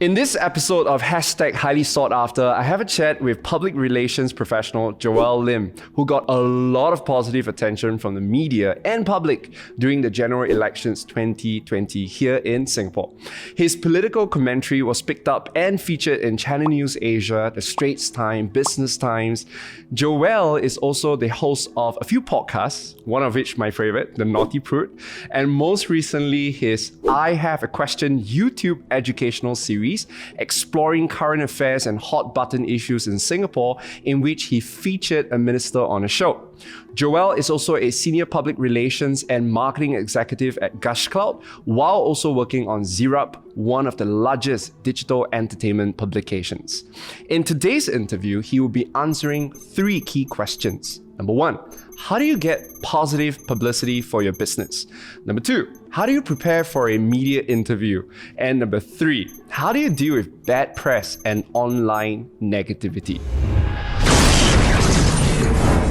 In this episode of #Highly Sought After, I have a chat with public relations professional Joel Lim, who got a lot of positive attention from the media and public during the general elections 2020 here in Singapore. His political commentary was picked up and featured in Channel News Asia, the Straits Times, Business Times. Joel is also the host of a few podcasts, one of which my favorite, the Naughty Prude, and most recently his I Have a Question YouTube educational series exploring current affairs and hot button issues in Singapore, in which he featured a minister on a show. Joel is also a senior public relations and marketing executive at Gushcloud, while also working on ZYRUP, one of the largest digital entertainment publications. In today's interview, he will be answering 3 key questions. Number 1, how do you get positive publicity for your business? Number 2, how do you prepare for a media interview? And number 3, how do you deal with bad press and online negativity?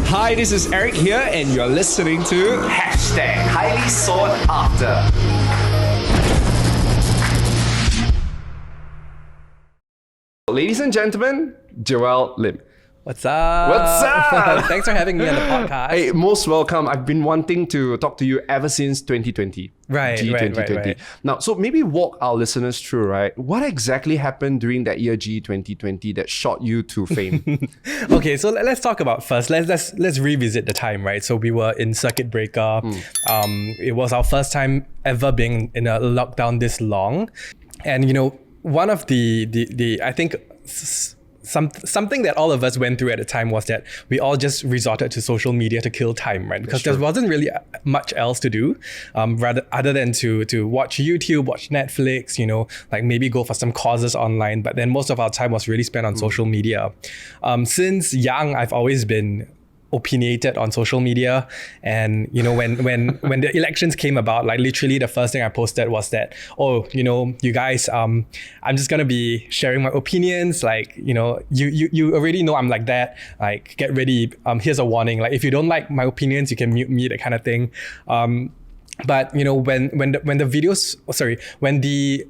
Hi, this is Eric here, and you're listening to #Highly Sought After. Ladies and gentlemen, Joel Lim. What's up? What's up? Thanks for having me on the podcast. Hey, most welcome. I've been wanting to talk to you ever since 2020. Right. Now, so maybe walk our listeners through, right? What exactly happened during that year G 2020 that shot you to fame? Okay, so let's talk about first. Let's revisit the time, right? So we were in circuit breaker. It was our first time ever being in a lockdown this long, and one of the I think. Something that all of us went through at the time was that we all just resorted to social media to kill time, right? Because there wasn't really much else to do, rather other than to watch YouTube, watch Netflix, like maybe go for some courses online. But then most of our time was really spent on social media. Since young, I've always been opinionated on social media, and when the elections came about, like literally the first thing I posted was that, you guys, I'm just gonna be sharing my opinions, like you already know I'm like that, like get ready, here's a warning, like if you don't like my opinions you can mute me, that kind of thing. But when the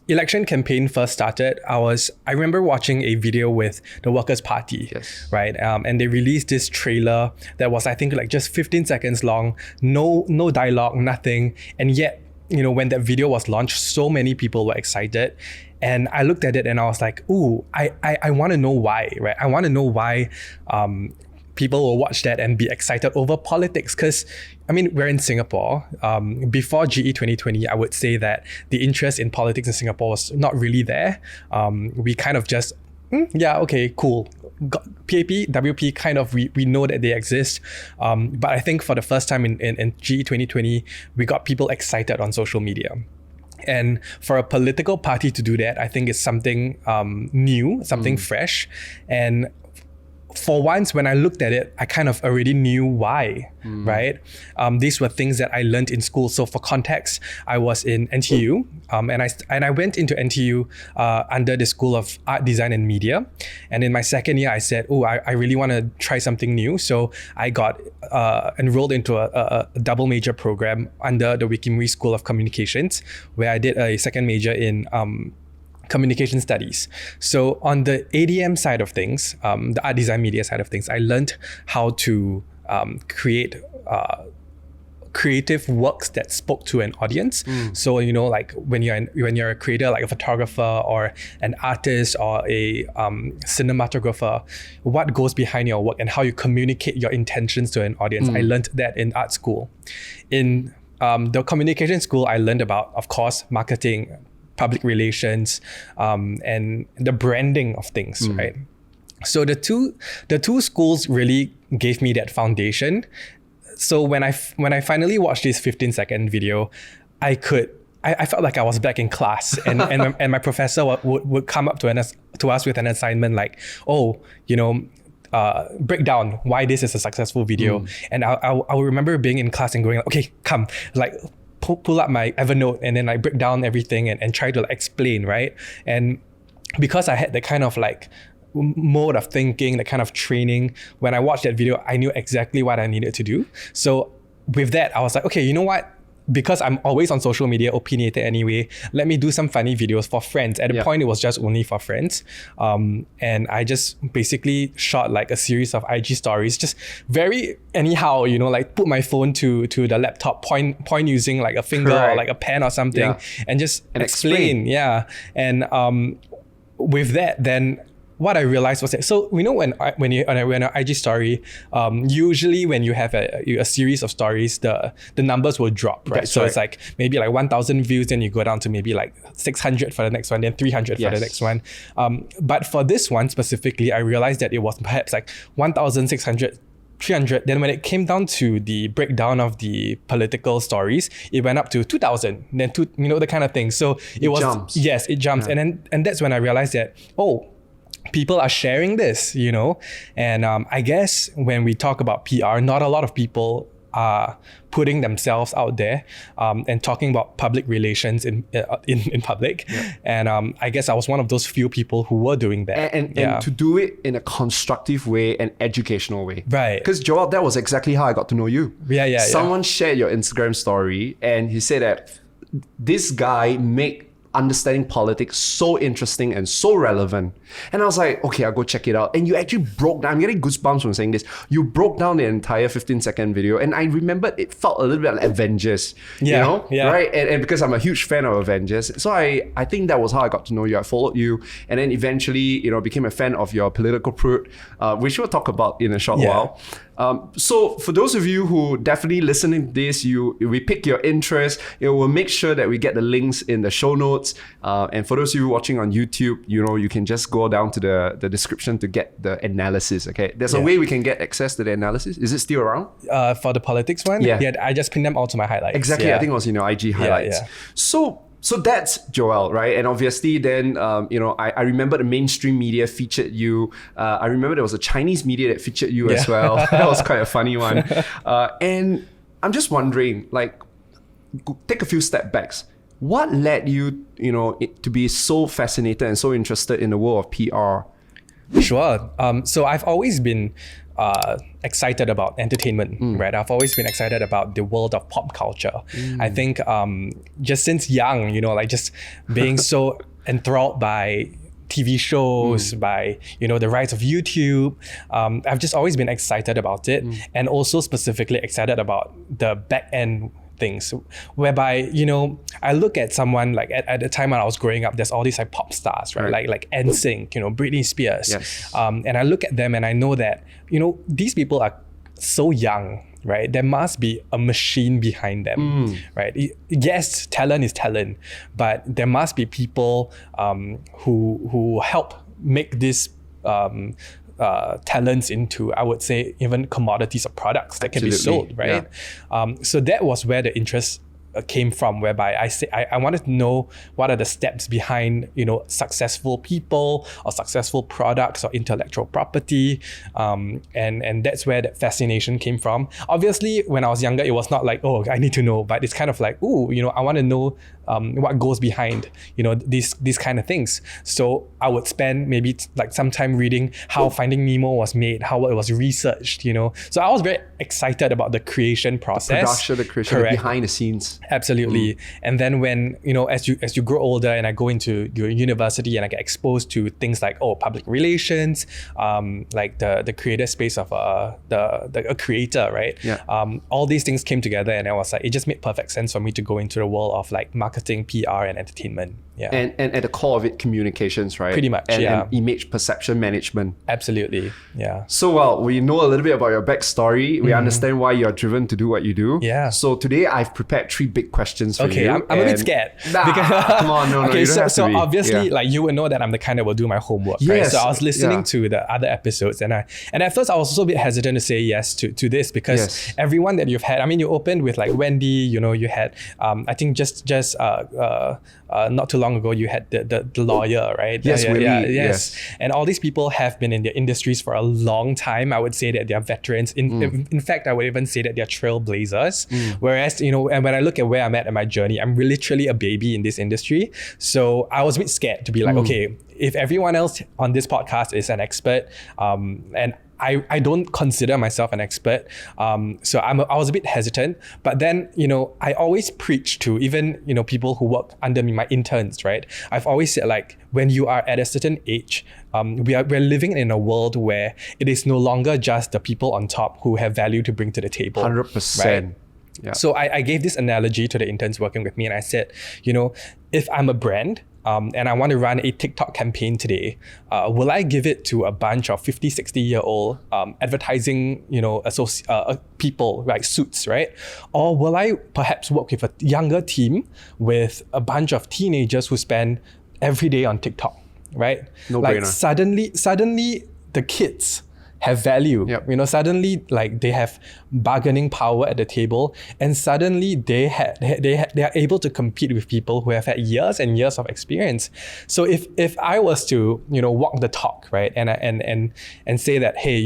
election campaign first started, I remember watching a video with the Workers' Party, yes, right? And they released this trailer that was, I think, like just 15 seconds long, no dialogue, nothing. And yet, when that video was launched, so many people were excited. And I looked at it and I was like, ooh, I want to know why, right? I want to know why people will watch that and be excited over politics, because we're in Singapore. Before GE 2020, I would say that the interest in politics in Singapore was not really there. We kind of just, okay, cool. PAP, WP, kind of, we know that they exist. But I think for the first time in GE 2020, we got people excited on social media. And for a political party to do that, I think it's something new, something fresh. And for once, when I looked at it, I kind of already knew why, right? These were things that I learned in school. So for context, I was in NTU, and I went into NTU under the School of Art, Design and Media. And in my second year, I said, I really want to try something new. So I got enrolled into a double major program under the Wikimuri School of Communications, where I did a second major in communication studies. So on the ADM side of things, the art design media side of things, I learned how to create creative works that spoke to an audience. So like when you're a creator, like a photographer or an artist or a cinematographer, what goes behind your work and how you communicate your intentions to an audience. I learned that in art school. In the communication school, I learned about, of course, marketing, public relations, and the branding of things, right? So the two schools really gave me that foundation. So when I finally watched this 15-second video, I felt like I was back in class, and my professor would come up to us with an assignment like, break down why this is a successful video. And I remember being in class and going, okay, come, like, pull up my Evernote, and then I break down everything and try to explain, right? And because I had that kind of like mode of thinking, that kind of training, when I watched that video, I knew exactly what I needed to do. So with that, I was like, okay, you know what? because I'm always on social media, opinionated anyway, let me do some funny videos for friends. At the point, it was just only for friends. And I just basically shot like a series of IG stories, just very anyhow, you know, like put my phone to the laptop, point using like a finger or like a pen or something, and just explain. Yeah. And with that, then what I realized was that, so we know when an IG story, usually when you have a series of stories, the numbers will drop, right? So it's like maybe like 1,000 views, then you go down to maybe like 600 for the next one, then 300 for the next one. But for this one specifically, I realized that it was perhaps like 1,600, 300. Then when it came down to the breakdown of the political stories, it went up to 2,000. Then the kind of thing. So it was jumps. Yes, it jumps, and that's when I realized that people are sharing this, you know, and I guess when we talk about PR, not a lot of people are putting themselves out there and talking about public relations in public. And I guess I was one of those few people who were doing that. And to do it in a constructive way and educational way. Right. Because Joel, that was exactly how I got to know you. Someone shared your Instagram story and he said that this guy made understanding politics so interesting and so relevant. And I was like, okay, I'll go check it out. And you actually broke down, I'm getting goosebumps from saying this. You broke down the entire 15-second video. And I remembered it felt a little bit like Avengers, you know? Right? And because I'm a huge fan of Avengers. So I think that was how I got to know you. I followed you and then eventually, you know, became a fan of your political prude, which we'll talk about in a short while. So for those of you who definitely listening to this, we pick your interest, we'll make sure that we get the links in the show notes. And for those of you watching on YouTube, you know, you can just go down to the description to get the analysis, okay? There's a way we can get access to the analysis. Is it still around? For the politics one? Yeah, I just pinned them all to my highlights. Exactly, I think it was, IG highlights. So that's Joel, right? And obviously then, I remember the mainstream media featured you. I remember there was a Chinese media that featured you as well. That was quite a funny one. And I'm just wondering, like, take a few step backs. What led you, to be so fascinated and so interested in the world of PR? Sure. So I've always been excited about entertainment, right? I've always been excited about the world of pop culture. I think just since young, just being so enthralled by TV shows, by, the rise of YouTube. I've just always been excited about it, and also specifically excited about the back end things, whereby, I look at someone like at the time when I was growing up, there's all these like pop stars, right? Like NSYNC, Britney Spears. And I look at them and I know that, these people are so young, right? There must be a machine behind them, right? Yes, talent is talent, but there must be people who help make this talents into, I would say, even commodities or products that can be sold, right? So that was where the interest came from, whereby I wanted to know what are the steps behind, successful people or successful products or intellectual property, and that's where that fascination came from. Obviously, when I was younger, it was not like, oh, I need to know, but it's kind of like, oh, I want to know what goes behind, these kind of things. So I would spend maybe like some time reading how Finding Nemo was made, how it was researched, So I was very excited about the creation process, the creation, the behind the scenes. Absolutely. And then when, as you grow older and I go into your university and I get exposed to things like, public relations, like the creator space of a creator, right? All these things came together and I was like, it just made perfect sense for me to go into the world of like marketing, PR, and entertainment. And at the core of it, communications, right? Pretty much, and image perception management. Absolutely, So, well, we know a little bit about your backstory. We understand why you're driven to do what you do. So today I've prepared 3 big questions for you. Okay, I'm a bit scared. Come on, no, okay, you don't have so to be. obviously, like you would know that I'm the kind that will do my homework, right? So I was listening to the other episodes, and at first I was also a bit hesitant to say yes to this because everyone that you've had, I mean, you opened with like Wendy, you had, I think just not too long ago, you had the lawyer, right? Yes. And all these people have been in their industries for a long time. I would say that they're veterans. In fact, I would even say that they're trailblazers. Whereas, and when I look at where I'm at in my journey, I'm literally a baby in this industry. So I was a bit scared to be like, okay, if everyone else on this podcast is an expert, and I don't consider myself an expert. So I was a bit hesitant, but then, I always preach to even, people who work under me, my interns, right? I've always said, like, when you are at a certain age, we're living in a world where it is no longer just the people on top who have value to bring to the table. 100%. Right? Yeah. So I gave this analogy to the interns working with me, and I said, if I'm a brand, and I want to run a TikTok campaign today, will I give it to a bunch of 50, 60-year-old advertising, people, like suits, right? Or will I perhaps work with a younger team with a bunch of teenagers who spend every day on TikTok, right? No like brainer. Suddenly the kids have value. Yep. Suddenly, like, they have bargaining power at the table, and suddenly they are able to compete with people who have had years and years of experience. So if I was to walk the talk, right, and say that, hey,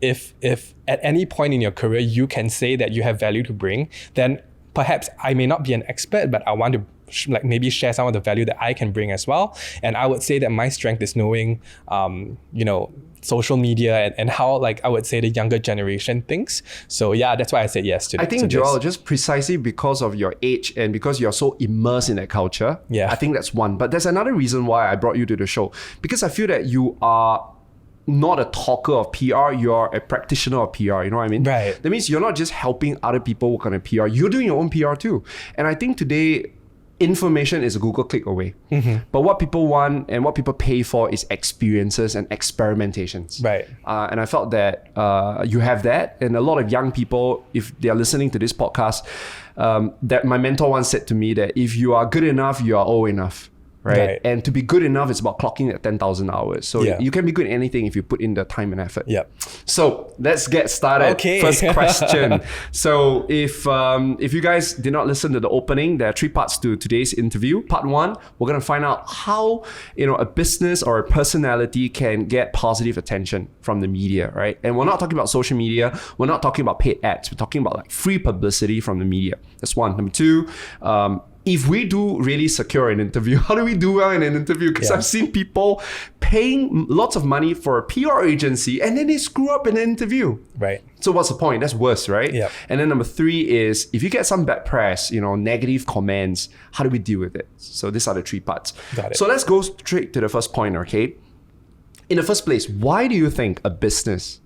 if at any point in your career you can say that you have value to bring, then perhaps I may not be an expert, but I want to maybe share some of the value that I can bring as well. And I would say that my strength is knowing, social media and how, like, I would say the younger generation thinks. So yeah, that's why I said yes to I think, Joel, just precisely because of your age and because you're so immersed in that culture, I think that's one. But there's another reason why I brought you to the show, because I feel that you are not a talker of PR, you're a practitioner of PR, you know what I mean? Right. That means you're not just helping other people work on a PR, you're doing your own PR too. And I think today, information is a Google click away. But what people want and what people pay for is experiences and experimentations. Right. And I felt that you have that. And a lot of young people, if they are listening to this podcast, that my mentor once said to me that if you are good enough, you are old enough. Right? And to be good enough is about clocking at 10,000 hours. So you can be good at anything if you put in the time and effort. So let's get started. Okay. First question. So if you guys did not listen to the opening, there are 3 parts to today's interview. Part 1, we're going to find out how a business or a personality can get positive attention from the media, right? And we're not talking about social media. We're not talking about paid ads. We're talking about like free publicity from the media. That's one. Number 2, if we do really secure an interview, how do we do well in an interview? Because I've seen people paying lots of money for a PR agency and then they screw up in an interview. Right. So what's the point? That's worse, right? Yeah. And then number 3 is if you get some bad press, negative comments, how do we deal with it? So these are the 3 parts. Got it. So let's go straight to the first point, okay? In the first place, why do you think a business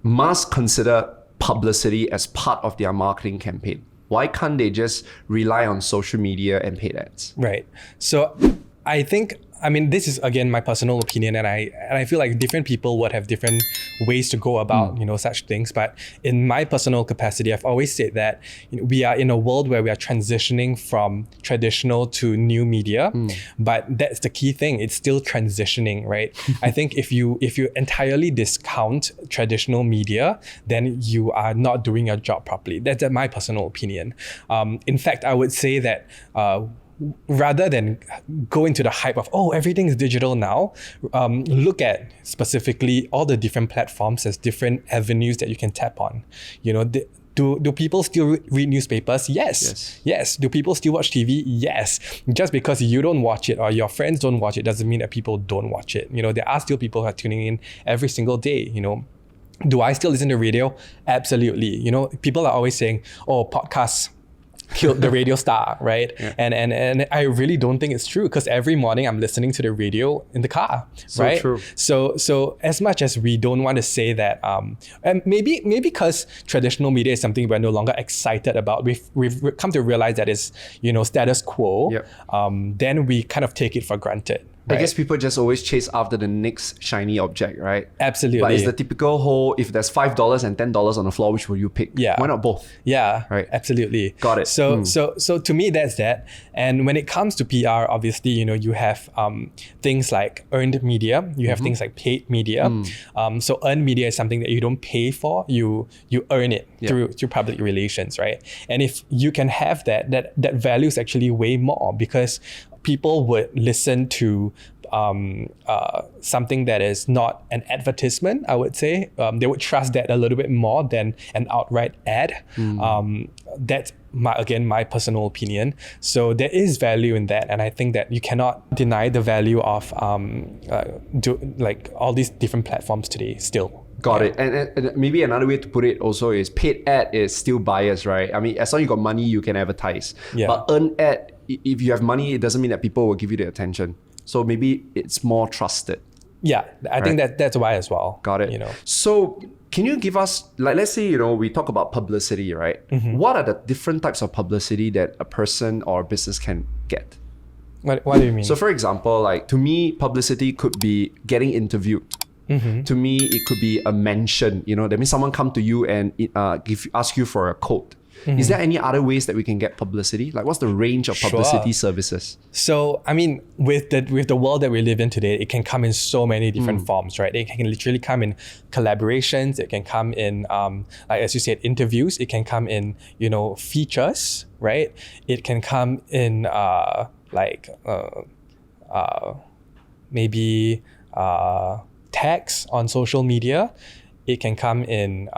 must consider publicity as part of their marketing campaign? Why can't they just rely on social media and paid ads? Right. So I think, this is again my personal opinion, and I feel like different people would have different ways to go about such things. But in my personal capacity, I've always said that we are in a world where we are transitioning from traditional to new media. But that's the key thing; it's still transitioning, right? I think if you entirely discount traditional media, then you are not doing your job properly. That's my personal opinion. In fact, I would say that. Rather than go into the hype of, everything is digital now, look at specifically all the different platforms as different avenues that you can tap on. Do people still read newspapers? Yes. Do people still watch TV? Yes. Just because you don't watch it or your friends don't watch it doesn't mean that people don't watch it. There are still people who are tuning in every single day. Do I still listen to radio? Absolutely. People are always saying, podcasts killed the radio star, right? And I really don't think it's true, because every morning I'm listening to the radio in the car, right? True. So as much as we don't want to say that, and maybe because traditional media is something we're no longer excited about, we've come to realize that it's status quo. Then we kind of take it for granted. Right? I guess people just always chase after the next shiny object, right? Absolutely. But it's the typical whole, if there's $5 and $10 on the floor, which will you pick? Why not both? Yeah, right. Absolutely. Got it. So to me, that's that. And when it comes to PR, obviously, you have things like earned media, you have things like paid media. So earned media is something that you don't pay for, you earn it through public relations, right? And if you can have that value is actually way more, because people would listen to something that is not an advertisement, I would say. They would trust that a little bit more than an outright ad. That's my personal opinion. So there is value in that, and I think that you cannot deny the value of all these different platforms today still. Got it. And maybe another way to put it also is paid ad is still biased, right? I mean, as long as you got money, you can advertise. Yeah. But earned ad, if you have money, it doesn't mean that people will give you the attention. So maybe it's more trusted. Yeah, I think that's why as well. Got it. You know. So can you give us, like, let's say, we talk about publicity, right? Mm-hmm. What are the different types of publicity that a person or a business can get? What do you mean? So for example, like to me, publicity could be getting interviewed. Mm-hmm. To me, it could be a mention. That means someone come to you and ask you for a quote. Mm-hmm. Is there any other ways that we can get publicity? Like, what's the range of publicity services? So, I mean, with the world that we live in today, it can come in so many different forms, right? It can literally come in collaborations. It can come in, like as you said, interviews. It can come in, features, right? It can come in maybe tags on social media. It can come in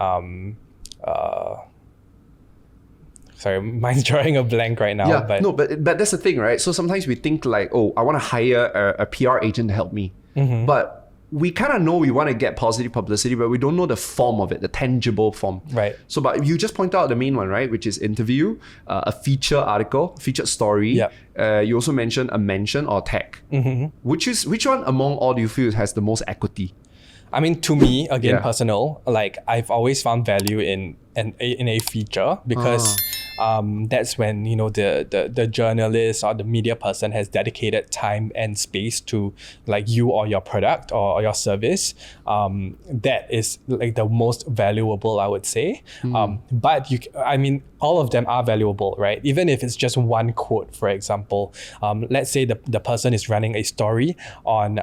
sorry, mine's drawing a blank right now. Yeah, but that's the thing, right? So sometimes we think like, oh, I want to hire a PR agent to help me. Mm-hmm. But we kind of know we want to get positive publicity, but we don't know the form of it, the tangible form. Right. So, but you just point out the main one, right? Which is interview, a feature article, featured story. Yep. You also mentioned a mention or tag. Mm-hmm. Which one among all do you feel has the most equity? I mean, to me, again, personal, like I've always found value in a feature because that's when the journalist or the media person has dedicated time and space to like you or your product or your service. That is like the most valuable, I would say. But all of them are valuable, right? Even if it's just one quote, for example. Let's say the person is running a story on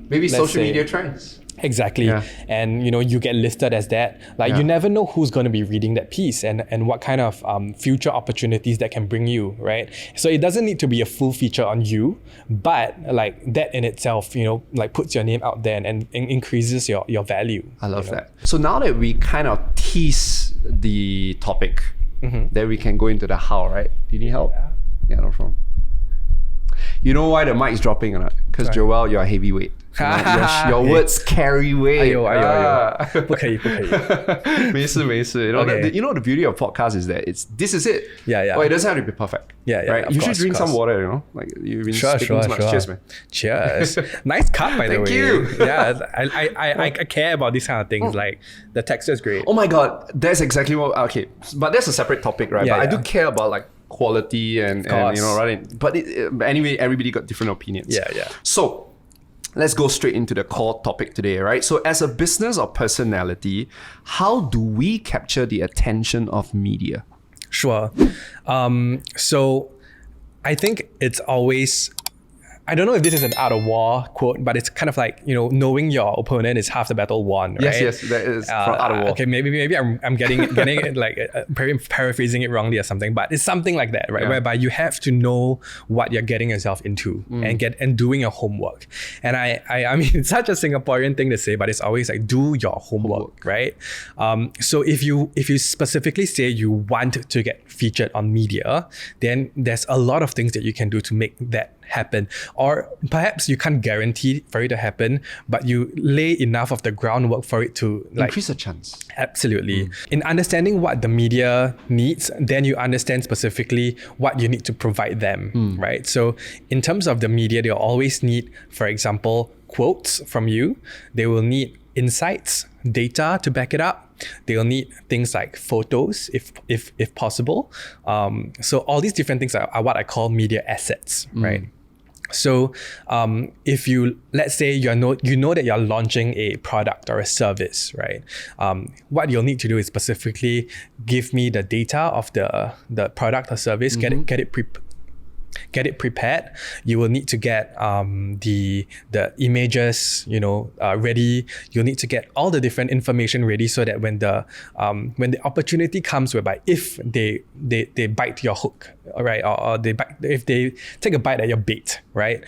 maybe social media trends. Exactly. Yeah. And you get listed as that. Like you never know who's going to be reading that piece and what kind of future opportunities that can bring you, right? So it doesn't need to be a full feature on you, but like that in itself, like puts your name out there and increases your value. I love that. So now that we kind of tease the topic, then we can go into the how, right? Do you need help? Yeah, no problem. You know why the mic is dropping or not? Because Joel, you're a heavyweight. Your words carry weight. 不可以。没事。The beauty of podcast is that this is it. Yeah. Oh, it doesn't have to be perfect. Yeah. Right? You should drink some water, Like you've been speaking too much. Cheers, man. Cheers. Nice cup, by the way. Thank you. Yeah, I care about these kind of things. Like the texture is great. Oh my God, that's exactly what. Okay, but that's a separate topic, right? But I do care about like quality and right? But anyway, everybody got different opinions. Yeah. So let's go straight into the core topic today, right? So as a business or personality, how do we capture the attention of media? Sure. So I think it's always, I don't know if this is an Art of War quote, but it's kind of like, knowing your opponent is half the battle won, right? Yes, that is from Art of War. Okay, maybe I'm getting it like paraphrasing it wrongly or something, but it's something like that, right? Yeah. Whereby you have to know what you're getting yourself into and doing your homework. And I mean, it's such a Singaporean thing to say, but it's always like do your homework, right? So if you specifically say you want to get featured on media, then there's a lot of things that you can do to make that happen. Or perhaps you can't guarantee for it to happen, but you lay enough of the groundwork for it to increase the chance. Absolutely. In understanding what the media needs, then you understand specifically what you need to provide them, right? So in terms of the media, they'll always need, for example, quotes from you. They will need insights, data to back it up. They'll need things like photos, if possible. So all these different things are what I call media assets, right? So if let's say you know that you're launching a product or a service, right? What you'll need to do is specifically give me the data of the product or service, get it prepared. You will need to get the images, ready. You'll need to get all the different information ready so that when the opportunity comes, whereby if they bite your hook, right, or if they take a bite at your bait, right,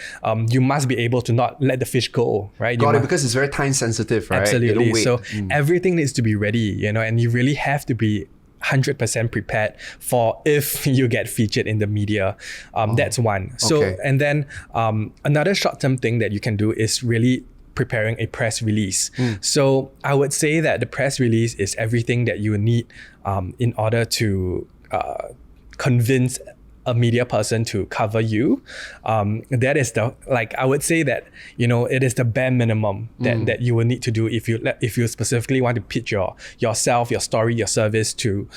you must be able to not let the fish go, right? Got it, because it's very time sensitive, right? Absolutely. So everything needs to be ready, and you really have to be 100% prepared for if you get featured in the media. That's one. So, and then another short-term thing that you can do is really preparing a press release. So I would say that the press release is everything that you need in order to convince a media person to cover you. That is I would say that, it is the bare minimum that you will need to do if you specifically want to pitch yourself, your story, your service to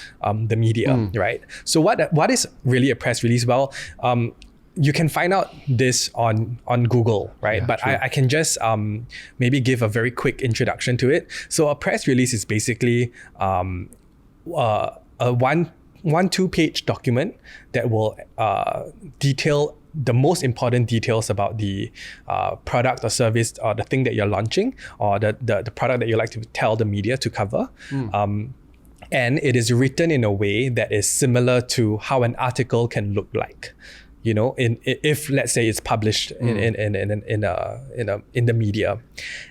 the media, right? So what is really a press release? Well, you can find out this on Google, right? Yeah, but I can just maybe give a very quick introduction to it. So a press release is basically a 2-page document that will detail the most important details about the product or service or the thing that you're launching, or the product that you like to tell the media to cover. And it is written in a way that is similar to how an article can look like. If let's say it's published in the media,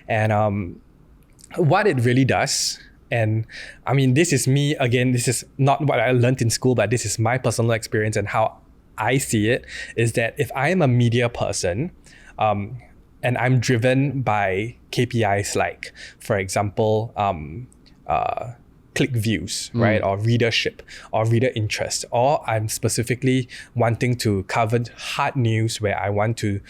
and what it really does. And I mean, this is me, again, this is not what I learned in school, but this is my personal experience and how I see it, is that if I am a media person, and I'm driven by KPIs like, for example, click views, right? Or readership or reader interest, or I'm specifically wanting to cover hard news where I want to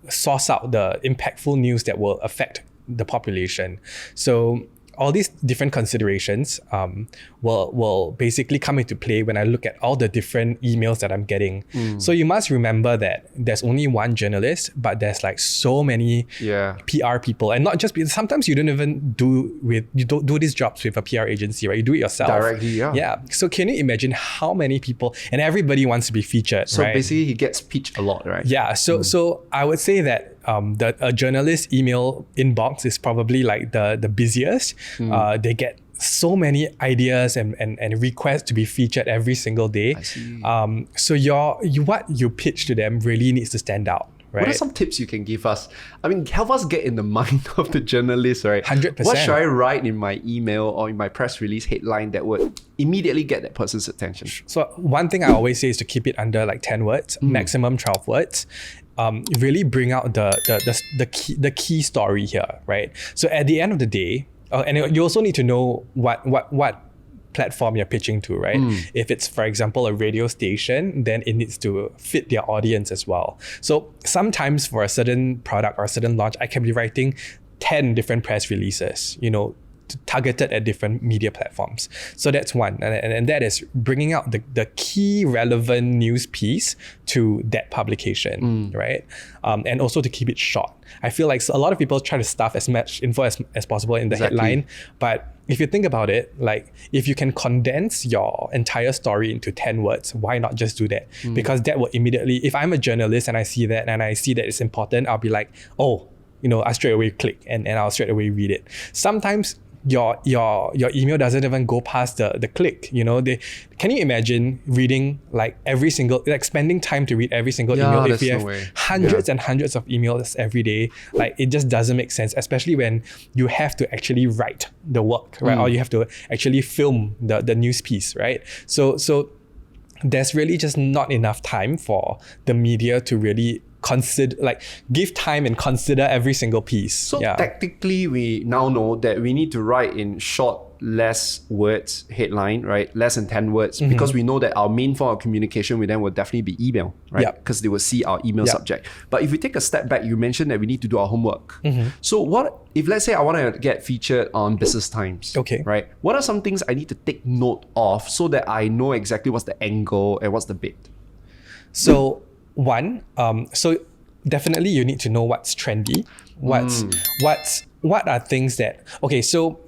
source out the impactful news that will affect the population. So all these different considerations will basically come into play when I look at all the different emails that I'm getting. So you must remember that there's only one journalist, but there's like so many PR people, and not just sometimes you don't even do these jobs with a PR agency, right? You do it yourself directly. Yeah. So can you imagine how many people, and everybody wants to be featured, So right? basically, he gets pitched a lot, right? Yeah. So I would say that a journalist email inbox is probably like the busiest. They get so many ideas and requests to be featured every single day. I see. So what you pitch to them really needs to stand out, right? What are some tips you can give us? I mean, help us get in the mind of the journalist, right? 100%. What should I write in my email or in my press release headline that would immediately get that person's attention? So one thing I always say is to keep it under like 10 words, maximum 12 words. Really bring out the key story here, right? So at the end of the day, and you also need to know what platform you're pitching to, right? If it's, for example, a radio station, then it needs to fit their audience as well. So sometimes for a certain product or a certain launch, I can be writing 10 different press releases, targeted at different media platforms. So that's one. And that is bringing out the key relevant news piece to that publication, right? And also to keep it short. I feel like a lot of people try to stuff as much info as possible in the headline. But if you think about it, like if you can condense your entire story into 10 words, why not just do that? Because that will immediately, if I'm a journalist and I see that it's important, I'll be like, oh, I straight away click and I'll straight away read it. Sometimes your email doesn't even go past the click. Can you imagine reading spending time to read every single email if you have hundreds and hundreds of emails every day? Like, it just doesn't make sense, especially when you have to actually write the work, right? Or you have to actually film the news piece, right? So there's really just not enough time for the media to really give time and consider every single piece. So tactically, we now know that we need to write in short, less words headline, right? Less than 10 words, because we know that our main form of communication with them will definitely be email, right? Because they will see our email subject. But if we take a step back, you mentioned that we need to do our homework. So what if, let's say I want to get featured on Business Times, right? What are some things I need to take note of so that I know exactly what's the angle and what's the bit? So so definitely you need to know what's trendy. What are things that, so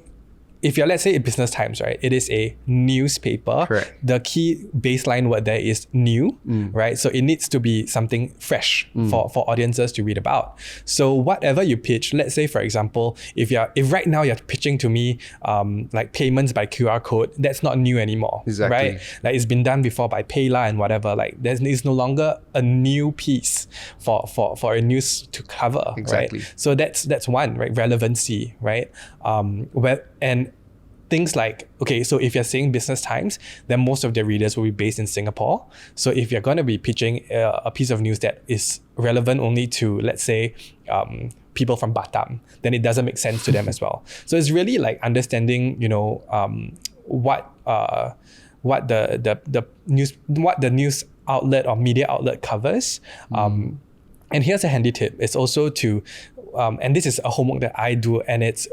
if you're, let's say, a Business Times, right? It is a newspaper. Correct. The key baseline word there is new, right? So it needs to be something fresh for audiences to read about. So whatever you pitch, let's say, for example, if right now you're pitching to me like payments by QR code, that's not new anymore, right? Like, it's been done before by Payla and whatever. Like, there's no longer a new piece for a news to cover, right? So that's one, right? Relevancy, right? And things like, so if you're saying Business Times, then most of their readers will be based in Singapore. So if you're going to be pitching a piece of news that is relevant only to, let's say, people from Batam, then it doesn't make sense to them as well. So it's really like understanding, what the news outlet or media outlet covers. And here's a handy tip. It's also to, and this is a homework that I do, and it's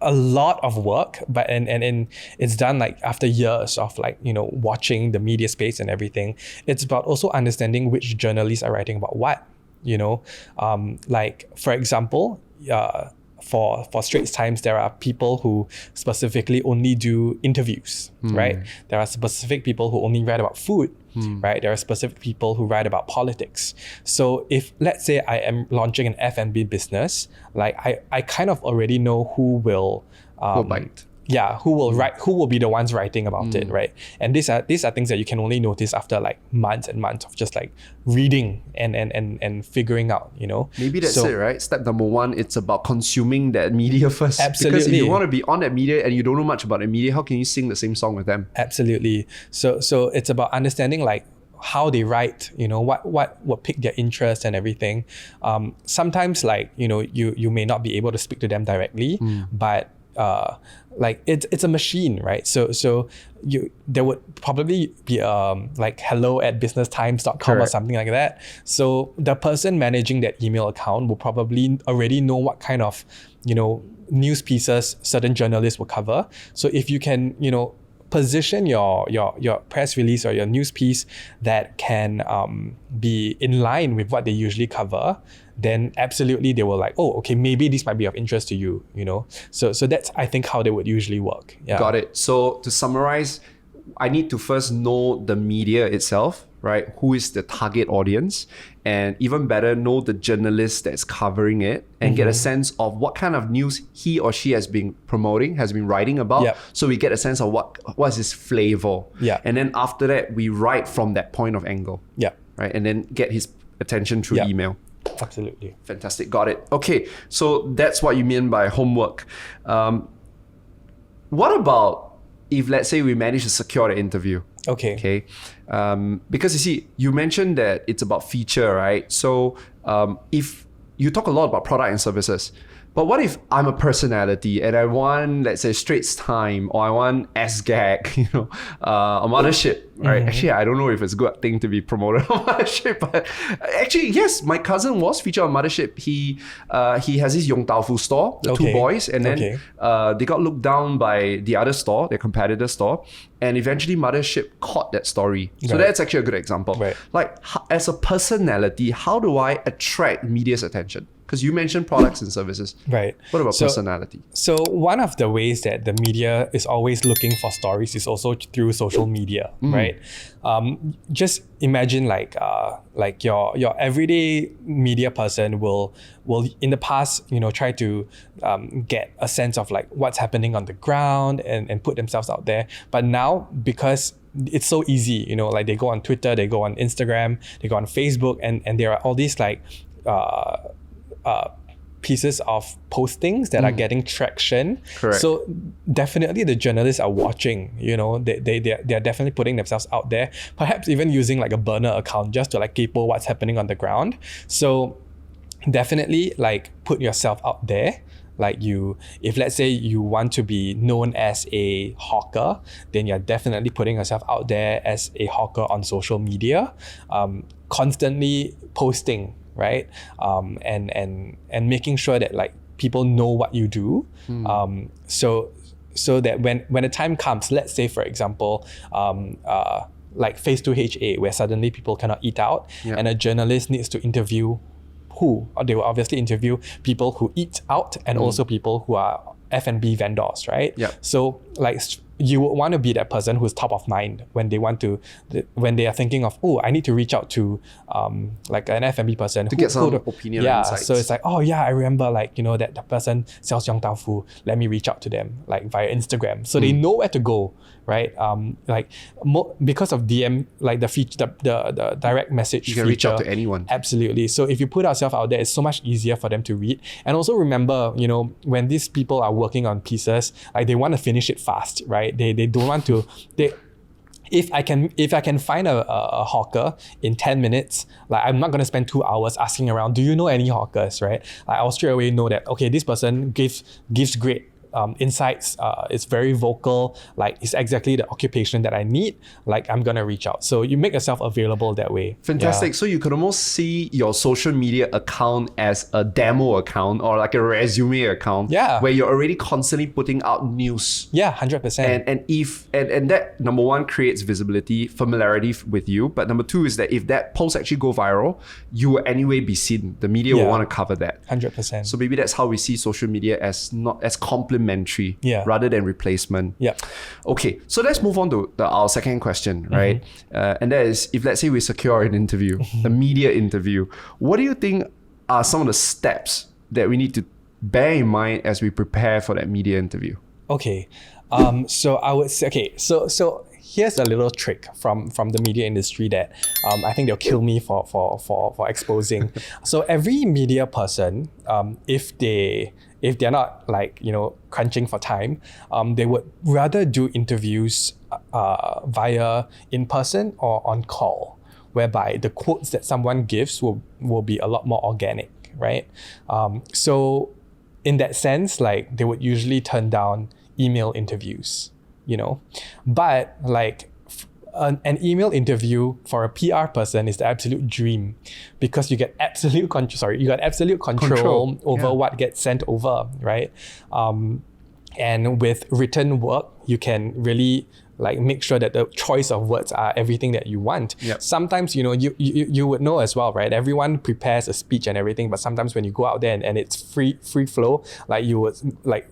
a lot of work, but and it's done like after years of like, watching the media space and everything. It's about also understanding which journalists are writing about what, like for example, for Straits Times, there are people who specifically only do interviews, right? There are specific people who only write about food, right? There are specific people who write about politics. So if, let's say I am launching an F&B business, like I kind of already know who will bite. Yeah, who will write, who will be the ones writing about it, right? And these are things that you can only notice after like months and months of just like reading and figuring out, Maybe that's it, right? Step number one, it's about consuming that media first. Absolutely. Because if you want to be on that media and you don't know much about the media, how can you sing the same song with them? Absolutely. So it's about understanding like how they write, what piqued their interest and everything. Sometimes like, you may not be able to speak to them directly, but like it's a machine, right? So there would probably be like hello@businesstimes.com or something like that. So the person managing that email account will probably already know what kind of news pieces certain journalists will cover. So if you can position your press release or your news piece that can be in line with what they usually cover, then absolutely they will like, oh, okay, maybe this might be of interest to you, So that's, I think, how they would usually work. Yeah. Got it. So to summarize, I need to first know the media itself, right? Who is the target audience? And even better, know the journalist that's covering it and get a sense of what kind of news he or she has been promoting, has been writing about. Yep. So we get a sense of what's his flavor. Yeah. And then after that, we write from that point of angle. Yeah. Right. And then get his attention through email. Absolutely. Fantastic. Got it. Okay. So that's what you mean by homework. What about if, let's say, we manage to secure the interview? Okay. Because you see, you mentioned that it's about feature, right? So if you talk a lot about product and services, but what if I'm a personality and I want, let's say, Straits Times, or I want SGAG, a Mothership, right? Actually, I don't know if it's a good thing to be promoted on Mothership, but actually, yes, my cousin was featured on Mothership. He has his Yong Tau Fu store, the two boys, and then they got looked down by the other store, their competitor store, and eventually Mothership caught that story. So that's actually a good example. Right. Like, as a personality, how do I attract media's attention? Because you mentioned products and services. Right. What about personality? So one of the ways that the media is always looking for stories is also through social media, right? Just imagine like your everyday media person will in the past, try to get a sense of like what's happening on the ground and put themselves out there. But now, because it's so easy, like they go on Twitter, they go on Instagram, they go on Facebook, and there are all these like pieces of postings that are getting traction. Correct. So definitely the journalists are watching, they're definitely putting themselves out there, perhaps even using like a burner account just to like capo what's happening on the ground. So definitely like put yourself out there. Like if let's say you want to be known as a hawker, then you're definitely putting yourself out there as a hawker on social media, constantly posting, right? And making sure that like people know what you do. So that when the time comes, let's say for example, like phase 2HA, where suddenly people cannot eat out, and a journalist needs to interview who? They will obviously interview people who eat out and also people who are F&B vendors, right? Yeah. So like you would want to be that person who's top of mind when they are thinking of, oh, I need to reach out to like an F&B person to get some opinion and insights. So it's like, oh yeah, I remember like, that person sells Yong Tau Fu. Let me reach out to them like via Instagram. So they know where to go, right? Because of DM, like the feature, the direct message you can feature, reach out to anyone. Absolutely. So if you put ourselves out there, it's so much easier for them to read. And also remember, when these people are working on pieces, like they want to finish it fast, right? They don't want to, if I can find a hawker in 10 minutes, like I'm not gonna spend 2 hours asking around, do you know any hawkers, right? Like I'll straight away know that, okay, this person gives great insights, it's very vocal, like it's exactly the occupation that I need, like I'm gonna reach out. So you make yourself available that way. Fantastic. So you could almost see your social media account as a demo account or like a resume account, where you're already constantly putting out news. 100%. And that, number one, creates visibility, familiarity with you. But number two is that if that post actually go viral, you will anyway be seen. The media will want to cover that. 100%. So maybe that's how we see social media as complementary rather than replacement. Okay, so let's move on to our second question, right? And that is, if let's say we secure an interview, a media interview, what do you think are some of the steps that we need to bear in mind as we prepare for that media interview? Okay, so I would say, so here's a little trick from the media industry that I think they'll kill me for exposing. So every media person, if they're not like, crunching for time, they would rather do interviews via in person or on call, whereby the quotes that someone gives will be a lot more organic, right? So in that sense, like they would usually turn down email interviews, but like an email interview for a PR person is the absolute dream, because you get absolute control over what gets sent over, right? And with written work, you can really like make sure that the choice of words are everything that you want. Sometimes, you would know as well, right? Everyone prepares a speech and everything, but sometimes when you go out there and it's free flow, like you would like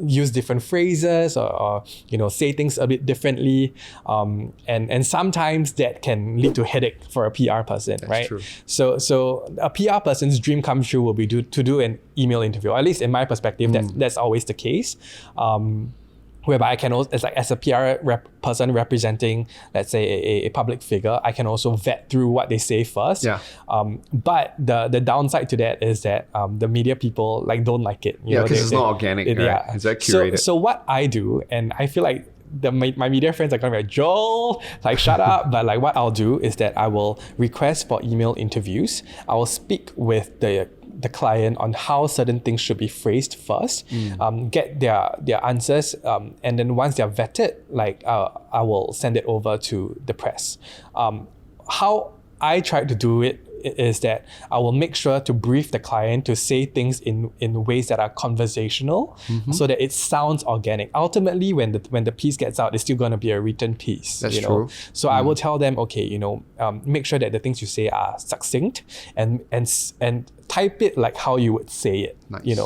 use different phrases or say things a bit differently, and sometimes that can lead to headache for a PR person. That's right? True. So a PR person's dream come true will be to do an email interview. At least in my perspective, that's always the case. Whereby I can also, as a PR person representing, let's say, a public figure, I can also vet through what they say first. But the downside to that is that the media people don't like it. Because it's not organic, right? It's very curated. So what I do, and I feel like my media friends are going to be like, Joel, shut up. But what I'll do is that I will request for email interviews. I will speak with the client on how certain things should be phrased first, get their answers, and then once they're vetted, I will send it over to the press. How I try to do it is that I will make sure to brief the client to say things in ways that are conversational, so that it sounds organic. Ultimately, when the piece gets out, it's still going to be a written piece. That's true. So I will tell them, okay, make sure that the things you say are succinct and type it like how you would say it. Nice.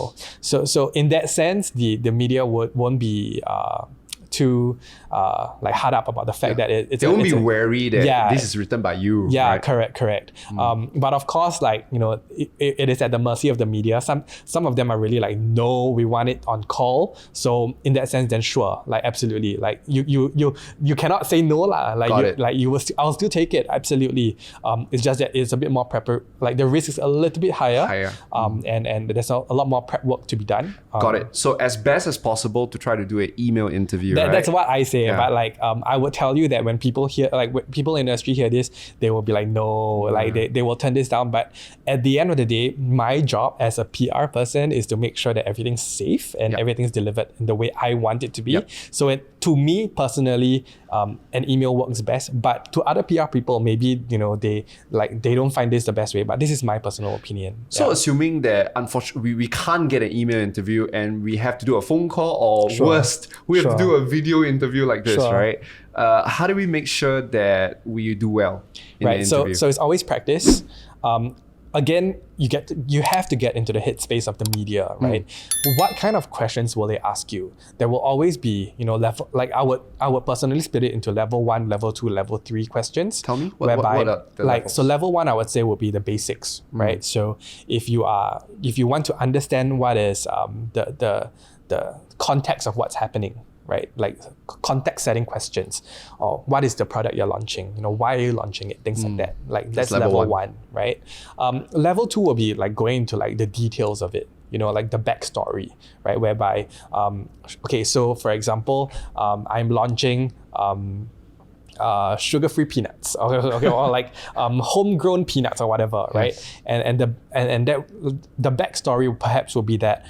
So in that sense, the media won't be too hard up about the fact that they won't be wary that this is written by you. Right? Correct. But of course, it is at the mercy of the media. Some of them are really no, we want it on call. So in that sense, then sure, absolutely, you cannot say no lah. I'll still take it, absolutely. It's just that it's a bit more prep. The risk is a little bit higher. And there's a lot more prep work to be done. Got it. So as best as possible to try to do an email interview. That's what I say, but I would tell you that when people hear, when people in the industry hear this, they will be no, they will turn this down. But at the end of the day, my job as a PR person is to make sure that everything's safe and everything's delivered in the way I want it to be. So to me personally, an email works best, but to other PR people, maybe they don't find this the best way. But this is my personal opinion. So assuming that unfortunately we can't get an email interview and we have to do a phone call, or worst, we have to do a video interview like this, right? How do we make sure that we do well in the interview? So it's always practice. Again, you have to get into the headspace of the media, right? What kind of questions will they ask you? There will always be, level. I would personally split it into level 1, level 2, level 3 questions. Tell me what are the levels? So level 1, I would say, would be the basics, right? So if you want to understand what is the context of what's happening, right? Context setting questions, or what is the product you're launching? Why are you launching it? Things like that. That's level 1, right? Level 2 will be going into the details of it. The backstory, right? Whereby, okay, so for example, I'm launching sugar-free peanuts, or like homegrown peanuts or whatever, right? Yes. And that the backstory perhaps will be that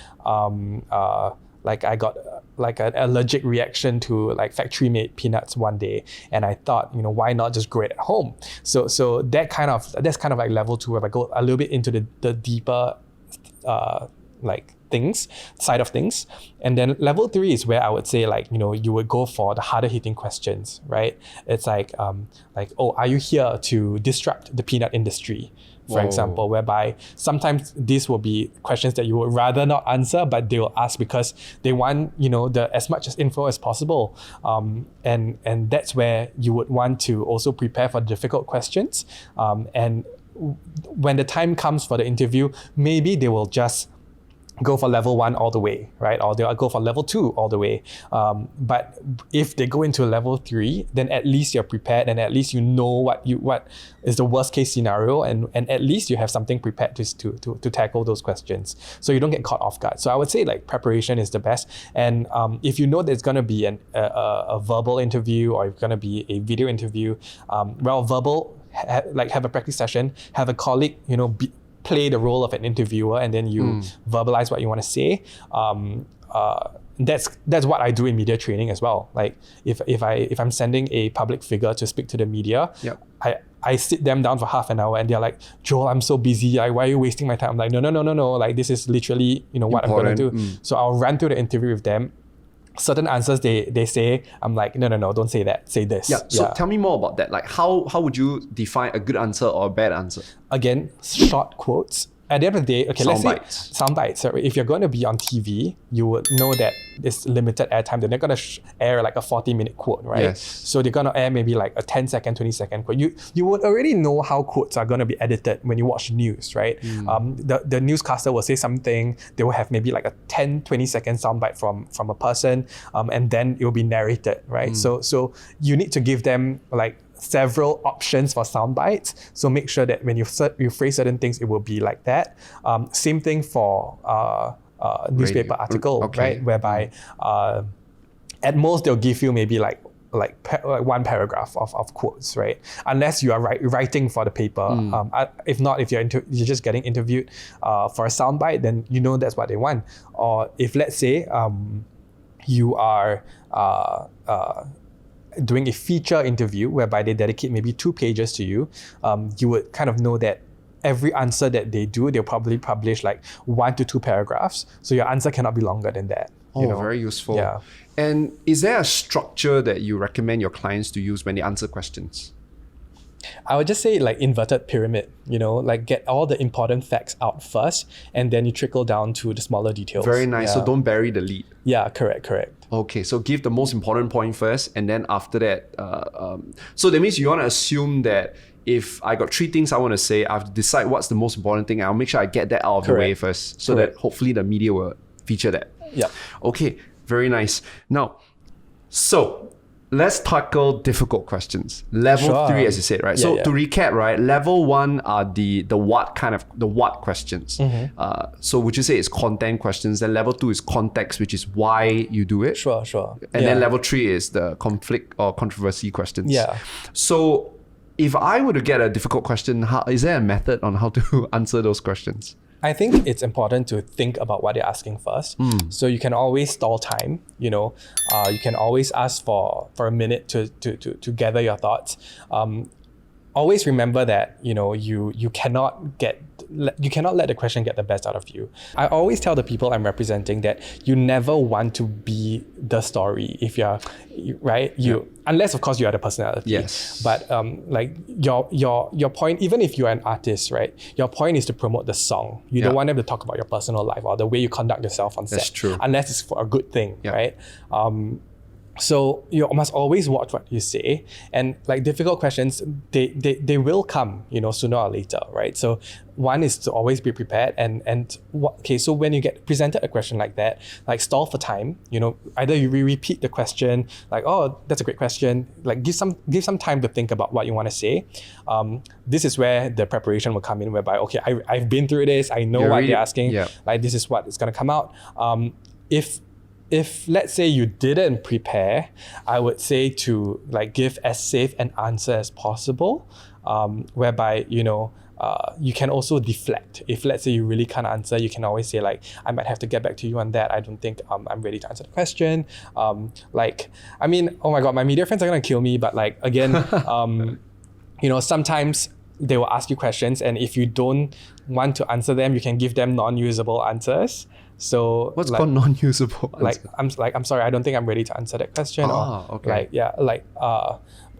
like I got like an allergic reaction to like factory-made peanuts one day, and I thought, why not just grow it at home? So that's kind of like level 2, where I go a little bit into the deeper like side of things. And then level 3 is where I would say like, you would go for the harder hitting questions, right? It's like, oh, are you here to disrupt the peanut industry? For example, whereby sometimes these will be questions that you would rather not answer, but they will ask because they want, as much as info as possible. And that's where you would want to also prepare for difficult questions. And when the time comes for the interview, maybe they will just go for level 1 all the way, right? Or they'll go for level 2 all the way. But if they go into level 3, then at least you're prepared, and at least you know what is the worst case scenario, and at least you have something prepared to tackle those questions, so you don't get caught off guard. So I would say like preparation is the best. And if you know there's going to be a verbal interview, or it's going to be a video interview, verbal, have a practice session, have a colleague, play the role of an interviewer, and then you verbalize what you want to say. That's what I do in media training as well. Like if I'm sending a public figure to speak to the media, I sit them down for half an hour, and they're like, Joel, I'm so busy. Like, why are you wasting my time? I'm like, no. Like, this is literally what I'm gonna do. So I'll run through the interview with them. Certain answers they say, I'm like, no, don't say that, say this. So tell me more about that. Like how would you define a good answer or a bad answer? Again, short quotes. At the end of the day, okay, let's say sound bites. So if you're going to be on TV, you would know that it's limited airtime. They're not going to air like a 40-minute quote, right? Yes. So they're going to air maybe like a 10-second, 20-second quote. You would already know how quotes are going to be edited when you watch news, right? The newscaster will say something. They will have maybe like a 10, 20-second soundbite from a person, and then it will be narrated, right? So you need to give them like several options for sound bites. So make sure that when you phrase certain things, it will be like that. Same thing for newspaper article, right? Whereby at most they'll give you maybe like one paragraph of quotes, right? Unless you are writing for the paper. If not, if you're just getting interviewed for a soundbite, then that's what they want. Or if let's say you are doing a feature interview whereby they dedicate maybe 2 pages to you, you would kind of know that every answer that they do, they'll probably publish like 1 to 2 paragraphs. So your answer cannot be longer than that. Very useful. Yeah. And is there a structure that you recommend your clients to use when they answer questions? I would just say like inverted pyramid, like get all the important facts out first, and then you trickle down to the smaller details. Very nice. Yeah. So don't bury the lead. Yeah, correct. Okay, so give the most important point first, and then after that, so that means you want to assume that if I got 3 things I want to say, I have to decide what's the most important thing. I'll make sure I get that out of the way first, so that hopefully the media will feature that. Yeah. Okay, very nice. Now, so let's tackle difficult questions. Level 3, as you said, right? To recap, right? Level 1 are the what questions. So would you say it's content questions? Then level 2 is context, which is why you do it. Sure. And then level 3 is the conflict or controversy questions. Yeah. So if I were to get a difficult question, is there a method on how to answer those questions? I think it's important to think about what you're asking first. So you can always stall time, you can always ask for a minute to gather your thoughts. Always remember that, you cannot let the question get the best out of you. I always tell the people I'm representing that you never want to be the story if you're, right? Unless of course you are the personality. Yes. But like your point, even if you're an artist, right? Your point is to promote the song. You don't want them to talk about your personal life or the way you conduct yourself on set. That's true. Unless it's for a good thing, right? So you must always watch what you say, and like difficult questions, they will come, sooner or later, right? So one is to always be prepared, so when you get presented a question like that, like stall for time, either you repeat the question, like, oh, that's a great question, like give some time to think about what you want to say. This is where the preparation will come in, whereby, okay, I've been through this, I know what they're asking, like this is what is going to come out. If if let's say you didn't prepare, I would say to like give as safe an answer as possible, whereby, you can also deflect. If let's say you really can't answer, you can always say like, I might have to get back to you on that. I don't think I'm ready to answer the question. Oh my God, my media friends are gonna kill me. But like, again, sometimes they will ask you questions, and if you don't want to answer them, you can give them non-usable answers. So what's called non-usable answer? I'm sorry, I don't think I'm ready to answer that question. Okay.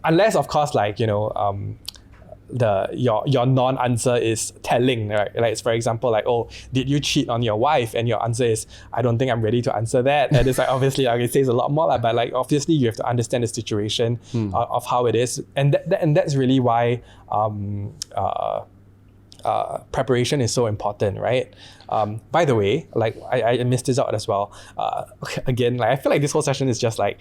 Unless of course your non-answer is telling, right? Like, for example, like, oh, did you cheat on your wife? And your answer is, I don't think I'm ready to answer that. And it's like, obviously, it says a lot more, but like, obviously, you have to understand the situation of how it is, and that's really why preparation is so important, right? By the way, like I missed this out as well. Again, like I feel like this whole session is just like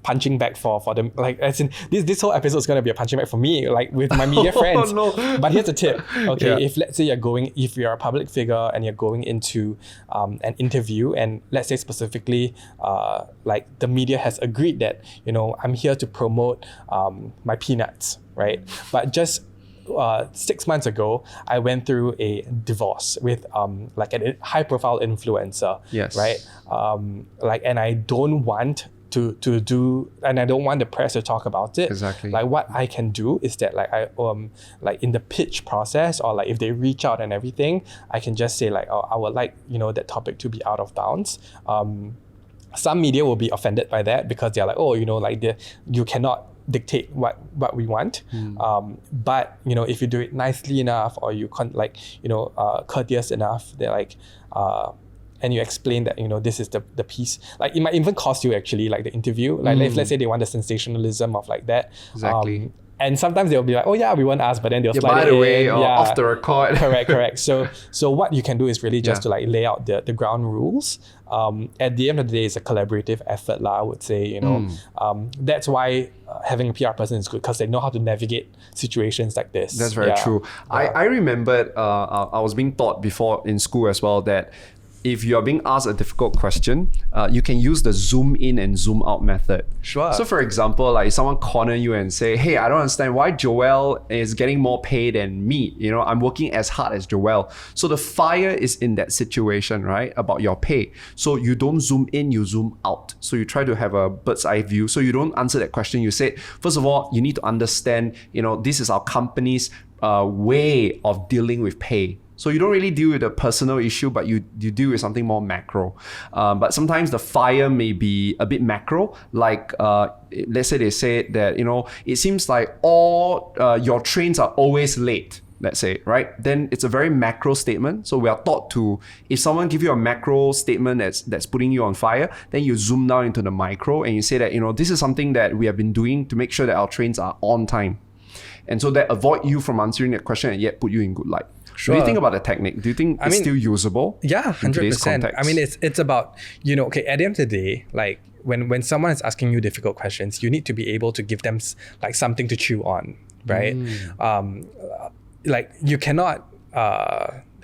punching bag for them. Like as in this whole episode is gonna be a punching bag for me, like with my media friends. No. But here's a tip. Okay, if let's say if you're a public figure and you're going into an interview, and let's say specifically like the media has agreed that I'm here to promote my peanuts, right? But just 6 months ago, I went through a divorce with like a high profile influencer. Yes. Right. And I don't want to do, and I don't want the press to talk about it. Exactly. Like what I can do is that like I like in the pitch process, or like if they reach out and everything, I can just say like, oh, I would like that topic to be out of bounds. Some media will be offended by that because they're like, oh, you cannot dictate what we want, but if you do it nicely enough, or you courteous enough, they're like and you explain that this is the piece, like it might even cost you actually, like the interview, like if let's say they want the sensationalism of like that, exactly. And sometimes they'll be like, oh yeah, we won't ask, but then they'll slide by it the way, in. or off the record. correct. So what you can do is really just to like lay out the ground rules. At the end of the day, it's a collaborative effort, I would say. That's why having a PR person is good, because they know how to navigate situations like this. That's very true. I remembered I was being taught before in school as well that if you're being asked a difficult question, you can use the zoom in and zoom out method. Sure. So for example, like someone corner you and say, hey, I don't understand why Joel is getting more pay than me. I'm working as hard as Joel. So the fire is in that situation, right? About your pay. So you don't zoom in, you zoom out. So you try to have a bird's eye view. So you don't answer that question. You say, first of all, you need to understand, this is our company's way of dealing with pay. So you don't really deal with a personal issue, but you deal with something more macro. But sometimes the fire may be a bit macro, like let's say they say that, it seems like all your trains are always late, let's say, right? Then it's a very macro statement. So we are taught to, if someone give you a macro statement that's putting you on fire, then you zoom down into the micro and you say that, this is something that we have been doing to make sure that our trains are on time. And so that avoid you from answering that question and yet put you in good light. Sure. What do you think about the technique? Do you think it's still usable? Yeah, 100%. I mean, it's about, okay, at the end of the day, like when someone is asking you difficult questions, you need to be able to give them like something to chew on, right? Like you cannot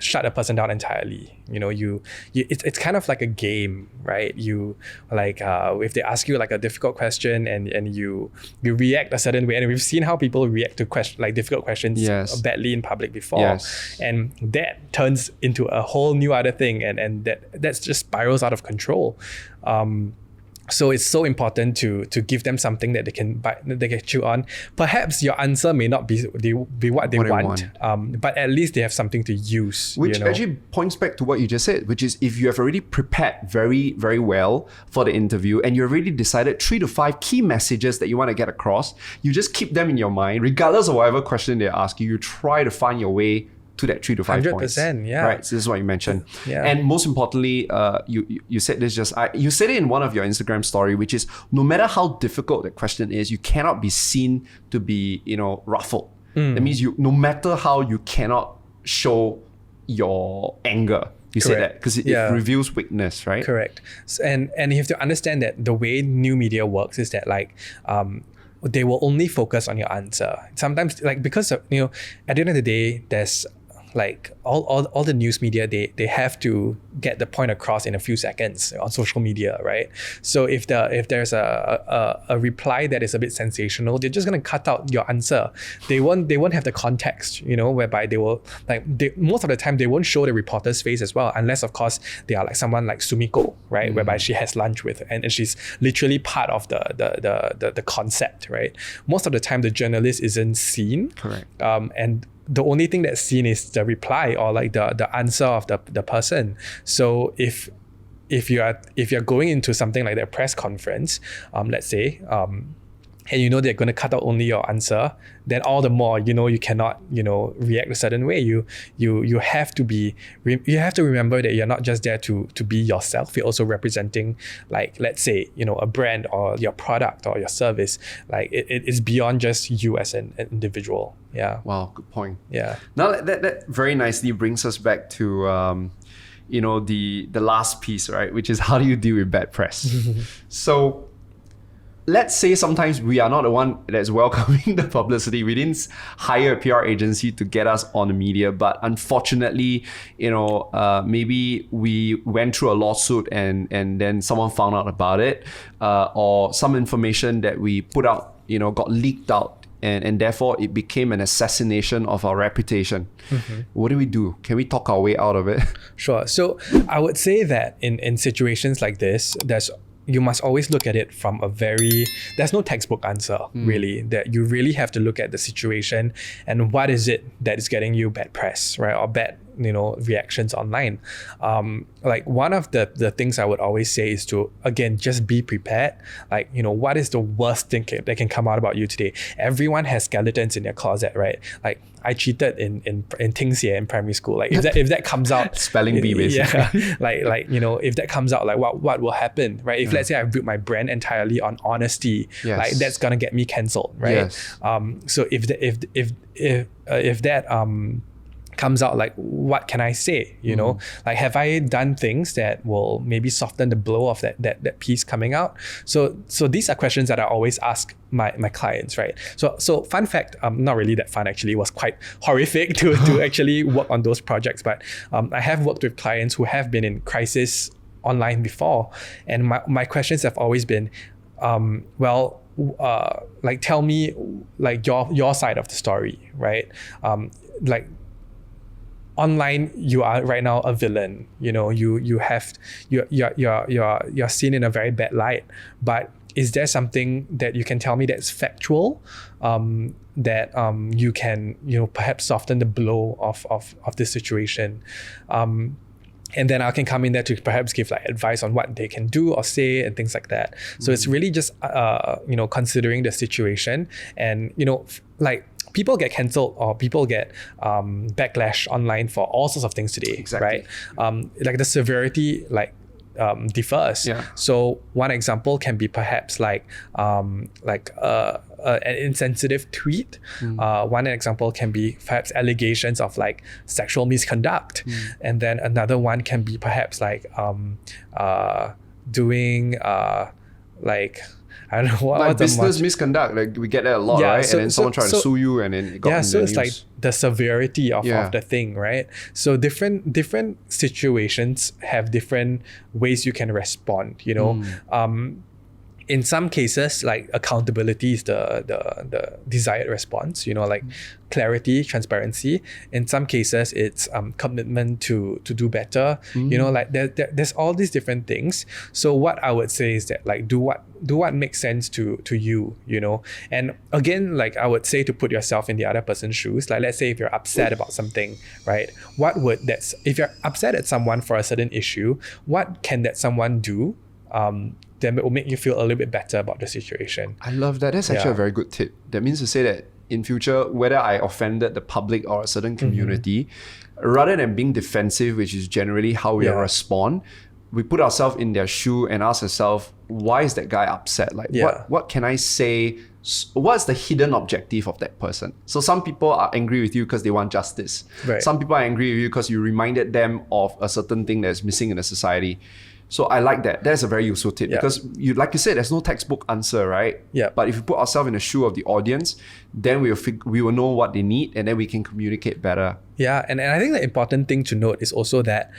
shut a person down entirely. It's kind of like a game, right? You like if they ask you like a difficult question and you react a certain way, and we've seen how people react to difficult questions badly in public before, and that turns into a whole new other thing, and that's just spirals out of control. So it's so important to give them something that they can chew on. Perhaps your answer may not be what they want. But at least they have something to use. Which actually points back to what you just said, which is if you have already prepared very, very well for the interview and you already decided 3 to 5 key messages that you want to get across, you just keep them in your mind, regardless of whatever question they ask you. You try to find your way to that 3 to 5 points. 100%, yeah. Right, so this is what you mentioned. Yeah. And most importantly, you said this you said it in one of your Instagram story, which is no matter how difficult the question is, you cannot be seen to be, ruffled. That means no matter how, you cannot show your anger. You say that because it reveals weakness, right? Correct. And you have to understand that the way new media works is that like they will only focus on your answer. Sometimes, like, because of, at the end of the day, there's like all the news media, they have to get the point across in a few seconds on social media, right? So if there's a reply that is a bit sensational, they're just gonna cut out your answer. They won't have the context, whereby they will most of the time they won't show the reporter's face as well, unless of course they are like someone like Sumiko, right? Whereby she has lunch with and she's literally part of the concept, right? Most of the time the journalist isn't seen. Correct. And the only thing that's seen is the reply or like the answer of the person. So if you're going into something like that press conference, let's say, and they're going to cut out only your answer, then all the more you cannot react a certain way. You have to remember that you're not just there to be yourself. You're also representing, like, let's say, a brand or your product or your service. Like it is beyond just you as an individual. Yeah. Wow, good point. Yeah. Now that very nicely brings us back to the last piece, right? Which is, how do you deal with bad press? So let's say sometimes we are not the one that's welcoming the publicity. We didn't hire a PR agency to get us on the media, but unfortunately, maybe we went through a lawsuit and then someone found out about it, or some information that we put out, got leaked out. And therefore it became an assassination of our reputation. What do we do? Can we talk our way out of it? Sure. So I would say that in situations like this, you must always look at it from there's no textbook answer, really, that you really have to look at the situation and what is it that is getting you bad press, right? Or bad, reactions online. Like one of the things I would always say is to, again, just be prepared. Like, what is the worst thing that can come out about you today? Everyone has skeletons in their closet, right? Like, I cheated in Tingxie in primary school. Like if that comes out, spelling bee basically. Yeah, like if that comes out, like what will happen, right? If let's say I built my brand entirely on honesty, like that's gonna get me cancelled, right? So if that comes out, like, what can I say? Like, have I done things that will maybe soften the blow of that piece coming out? So these are questions that I always ask my clients, right? So fun fact, not really that fun actually. It was quite horrific to actually work on those projects, but I have worked with clients who have been in crisis online before, and my questions have always been, like, tell me, like, your side of the story, right? Like, online, you are right now a villain. You're seen in a very bad light. But is there something that you can tell me that's factual, that you can perhaps soften the blow of this situation? And then I can come in there to perhaps give like advice on what they can do or say and things like that. So it's really just considering the situation, and like, people get cancelled or people get backlash online for all sorts of things today, right? Like the severity, like, differs. So one example can be perhaps like an insensitive tweet. One example can be perhaps allegations of like sexual misconduct, and then another one can be perhaps like doing like, I don't know what, like business misconduct. Like, we get that a lot, right? And then someone tried to sue you, and then it got in the news. It's like the severity of the thing, right? So different situations have different ways you can respond. In some cases, like, accountability is the desired response, like clarity, transparency. In some cases, it's commitment to do better. Like there's all these different things. So what I would say is that, like, do what makes sense to you, And again, like, I would say to put yourself in the other person's shoes. Like, let's say if you're upset about something, right? If you're upset at someone for a certain issue, what can that someone do then it will make you feel a little bit better about the situation? I love that. That's actually a very good tip. That means to say that in future, whether I offended the public or a certain community, rather than being defensive, which is generally how we respond, we put ourselves in their shoe and ask ourselves, why is that guy upset? Like, what can I say? What's the hidden objective of that person? So some people are angry with you because they want justice. Some people are angry with you because you reminded them of a certain thing that's missing in the society. So I like that. That's a very useful tip, Yeah. because like you said, there's no textbook answer, right? Yeah. But if you put ourselves in the shoe of the audience, then we will know what they need, and then we can communicate better. Yeah, and I think the important thing to note is also that,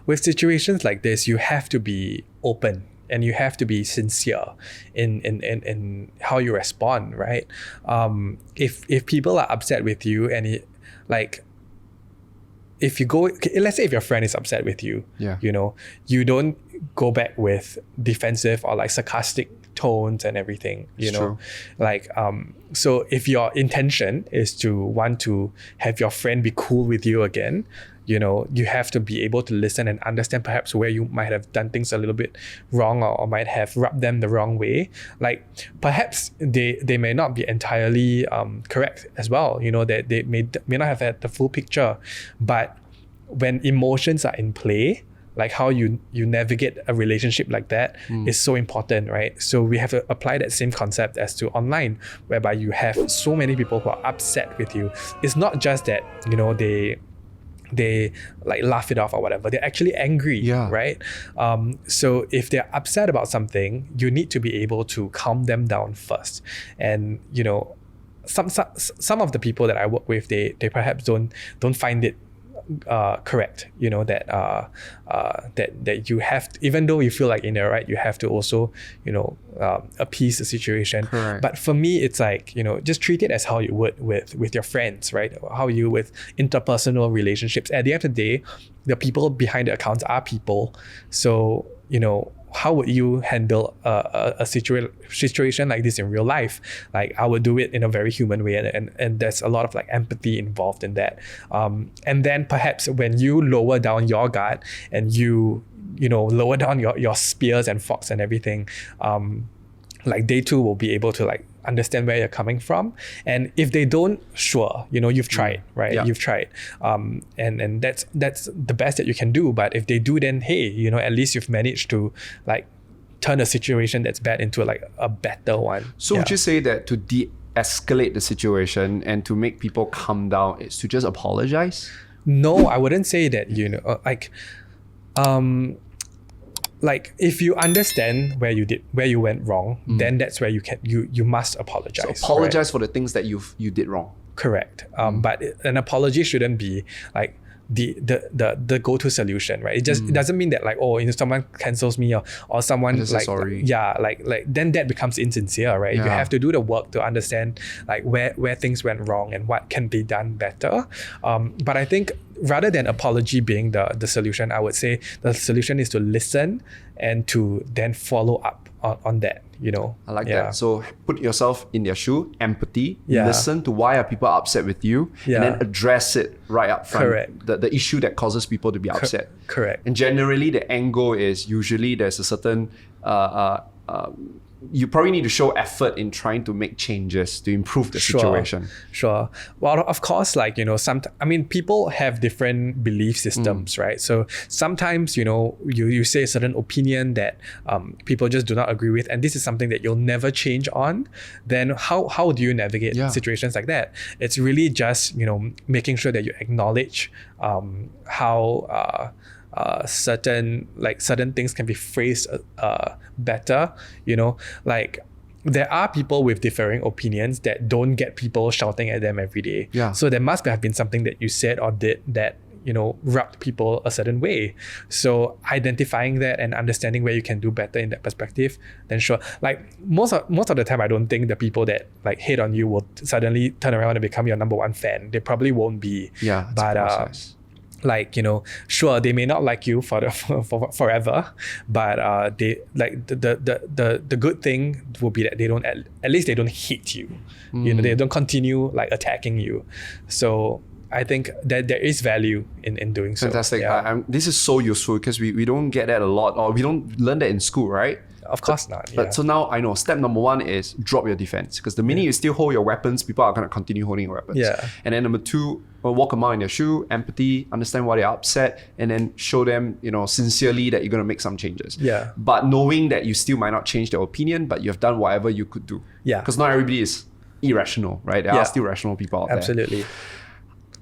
with situations like this, you have to be open and you have to be sincere in how you respond, right? If people are upset with you and if you go, let's say if your friend is upset with you, Yeah. you don't go back with defensive or like sarcastic tones and everything, True. So if your intention is to want to have your friend be cool with you again, you have to be able to listen and understand perhaps where you might have done things a little bit wrong, or might have rubbed them the wrong way. Like perhaps they may not be entirely correct as well, that they may not have had the full picture. But when emotions are in play, like how you navigate a relationship like that is so important, right? So we have to apply that same concept as to online, whereby you have so many people who are upset with you. It's not just that, they like laugh it off or whatever. They're actually angry, Yeah. right? So if they're upset about something, you need to be able to calm them down first. And some of the people that I work with, they perhaps don't find it correct, that you have to, even though you feel like in there, right, you have to also appease the situation. Correct. But for me, it's like, just treat it as how you would with your friends, right? How you with interpersonal relationships. At the end of the day, the people behind the accounts are people. So how would you handle a situation like this in real life? Like I would do it in a very human way, and there's a lot of like empathy involved in that. And then perhaps when you lower down your guard and you lower down your spears and forks and everything, like they too will be able to like understand where you're coming from. And if they don't, sure, you've tried, right? Yeah. You've tried. And that's the best that you can do. But if they do, then hey, at least you've managed to like turn a situation that's bad into like a better one. So would you say that to de-escalate the situation and to make people calm down is to just apologize? No, I wouldn't say that, like if you understand where you went wrong, then that's where you must apologize. So apologize right? for the things that you did wrong. Correct. But an apology shouldn't be like the go-to solution, right? It doesn't mean that like, someone cancels me or someone just like say sorry. like then that becomes insincere, right? Yeah. You have to do the work to understand like where things went wrong and what can be done better. But I think rather than apology being the solution, I would say the solution is to listen and to then follow up on that. I like that. So put yourself in their shoe, empathy, Yeah. listen to why are people upset with you, Yeah. and then address it right up front. Correct. The issue that causes people to be upset. Correct. And generally the angle is usually there's a certain you probably need to show effort in trying to make changes to improve the situation. Sure. Well, of course, like, people have different belief systems, right? So sometimes, you say a certain opinion that people just do not agree with, and this is something that you'll never change on. Then how do you navigate situations like that? It's really just, making sure that you acknowledge how certain things can be phrased better, like there are people with differing opinions that don't get people shouting at them every day. Yeah. So there must have been something that you said or did that rubbed people a certain way. So identifying that and understanding where you can do better in that perspective, then sure. Like most of the time, I don't think the people that like hate on you will suddenly turn around and become your number one fan. They probably won't be. Yeah, it's a process. Sure, they may not like you for forever, but they like the good thing will be that they don't at least they don't hate you. They don't continue like attacking you. So I think that there is value in doing so. Fantastic. Yeah. This is so useful because we don't get that a lot, or we don't learn that in school, right? Of course not. But so now I know step number one is drop your defense, because the minute you still hold your weapons, people are going to continue holding your weapons. Yeah. And then number two, walk them out in their shoe, empathy, understand why they're upset, and then show them, sincerely that you're going to make some changes. Yeah. But knowing that you still might not change their opinion, but you have done whatever you could do. Yeah. Because not everybody is irrational, right? There are still rational people out there. Absolutely.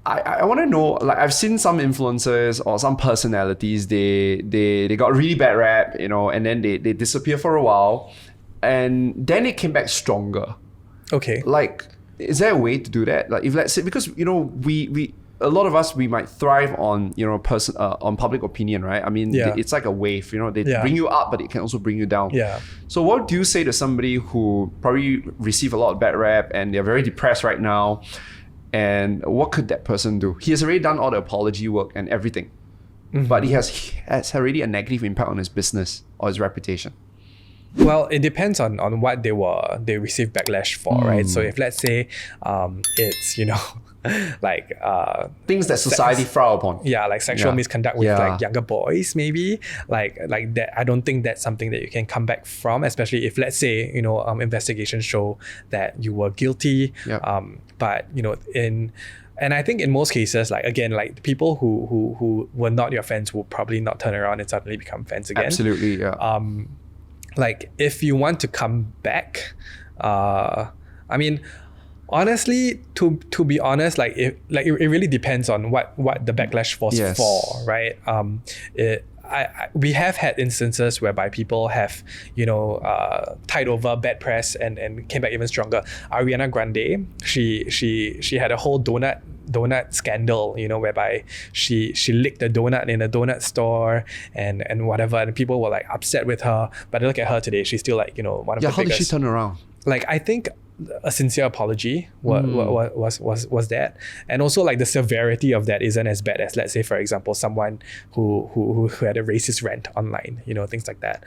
I want to know, like, I've seen some influencers or some personalities, they got really bad rap, and then they disappear for a while, and then they came back stronger. Okay. Like, is there a way to do that? Like, if let's say, because we a lot of us, we might thrive on on public opinion, right? I mean, it's like a wave. They bring you up, but it can also bring you down. Yeah. So what do you say to somebody who probably receive a lot of bad rap and they're very depressed right now? And what could that person do? He has already done all the apology work and everything, but he has already a negative impact on his business or his reputation. Well, it depends on what they receive backlash for, right? So if let's say it's like things that society frown upon. Yeah, like sexual misconduct with like younger boys, maybe like that. I don't think that's something that you can come back from, especially if let's say investigations show that you were guilty. But and I think in most cases, like again, like the people who were not your friends will probably not turn around and suddenly become friends again. Absolutely, yeah. Like if you want to come back, I mean, honestly, to be honest, like it really depends on what the backlash was for, right? We have had instances whereby people have tied over bad press and came back even stronger. Ariana Grande, she had a whole donut scandal, whereby she licked a donut in a donut store and whatever, and people were like upset with her. But look at her today; she's still like one of the biggest. How did she turn around? Like, I think a sincere apology was that, and also like the severity of that isn't as bad as, let's say, for example, someone who had a racist rant online, things like that.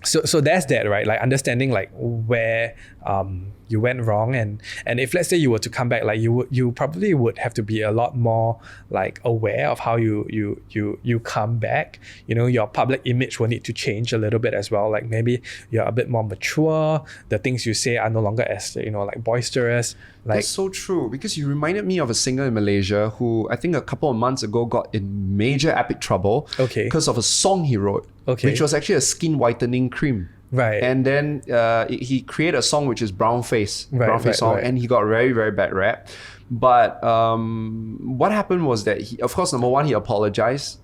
So there's that, right? Like understanding like where you went wrong, and if let's say you were to come back, like you probably would have to be a lot more like aware of how you come back. Your public image will need to change a little bit as well. Like maybe you're a bit more mature. The things you say are no longer as like boisterous. Like, that's so true, because you reminded me of a singer in Malaysia who I think a couple of months ago got in major epic trouble because of a song he wrote, which was actually a skin whitening cream. Right. And then he created a song which is Brown Face song, and he got very, very bad rap. But what happened was that he, of course, number one, he apologized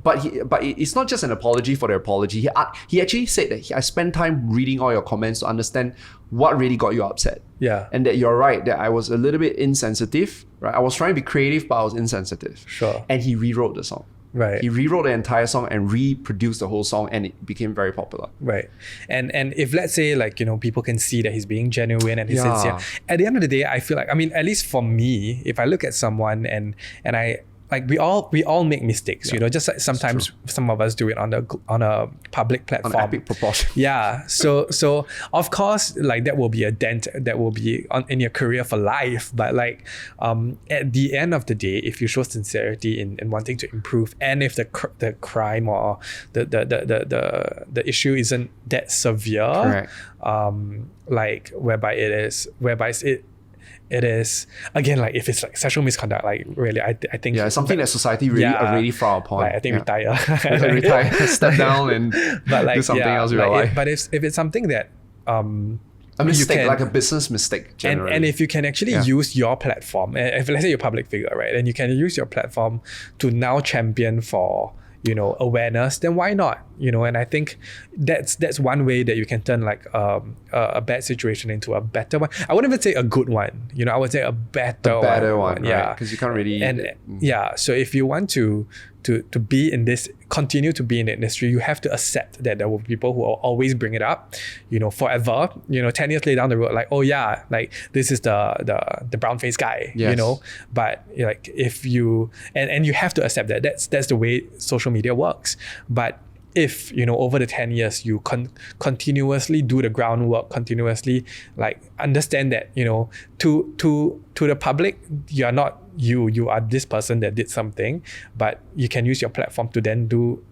but it's not just an apology for the apology. He actually said that I spent time reading all your comments to understand what really got you upset. Yeah. And that you're right, that I was a little bit insensitive, right? I was trying to be creative, but I was insensitive. Sure. And he rewrote the song. Right. He rewrote the entire song and reproduced the whole song, and it became very popular. Right. And if let's say like, people can see that he's being genuine and he's sincere, at the end of the day, I feel like, I mean, at least for me, if I look at someone and I, like we all make mistakes, just like sometimes some of us do it on a public platform. On epic proportion. Yeah. So of course, like that will be a dent that will be in your career for life. But like at the end of the day, if you show sincerity in wanting to improve, and if the crime or the issue isn't that severe, like whereby it is again, like if it's like sexual misconduct, like really I think something that society really already frown upon. Like, I think retire, step down and do something else with your life. But if it's something that a mistake, like a business mistake generally. And if you can actually use your platform, if let's say you're a public figure, right, and you can use your platform to now champion for awareness, then why not? And I think that's one way that you can turn like a bad situation into a better one. I wouldn't even say a good one, I would say a better one. Right? Because you can't really. And so if you want to be in this, continue to be in the industry, you have to accept that there will be people who will always bring it up, forever. 10 years later down the road, like, oh yeah, like this is the brown face guy, But like if you and you have to accept that that's the way social media works. But if over the 10 years you continuously do the groundwork, continuously like understand that to the public, you're not you are this person that did something, but you can use your platform to then do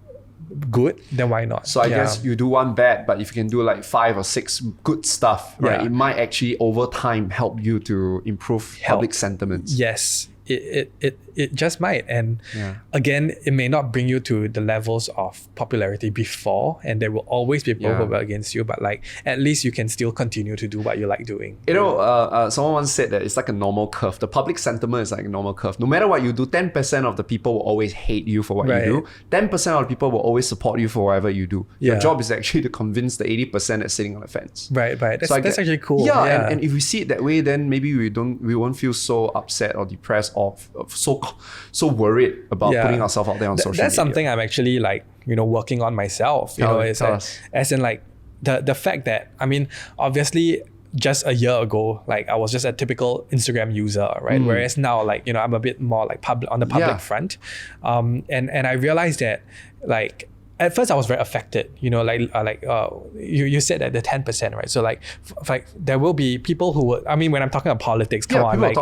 good, then why not? So I guess you do one bad, but if you can do like 5 or 6 good stuff, right, it might actually over time help you to improve public sentiments. Yes. it just might. And again, it may not bring you to the levels of popularity before, and there will always be people who are against you, but like at least you can still continue to do what you like doing. You know, someone once said that it's like a normal curve. The public sentiment is like a normal curve. No matter what you do, 10% of the people will always hate you for what you do. 10% of the people will always support you for whatever you do. Your job is actually to convince the 80% that's sitting on the fence. Right. That's actually cool. Yeah. And if we see it that way, then maybe we won't feel so upset or depressed or so worried about putting ourselves out there on social media. That's something I'm actually like, working on myself. As in like the fact that, I mean, obviously just a year ago, like I was just a typical Instagram user, right? Whereas now, like, I'm a bit more like public on the public front. And I realized that like, at first I was very affected, you said that the 10%, right? So like there will be people who would, I mean, when I'm talking about politics, come on, like,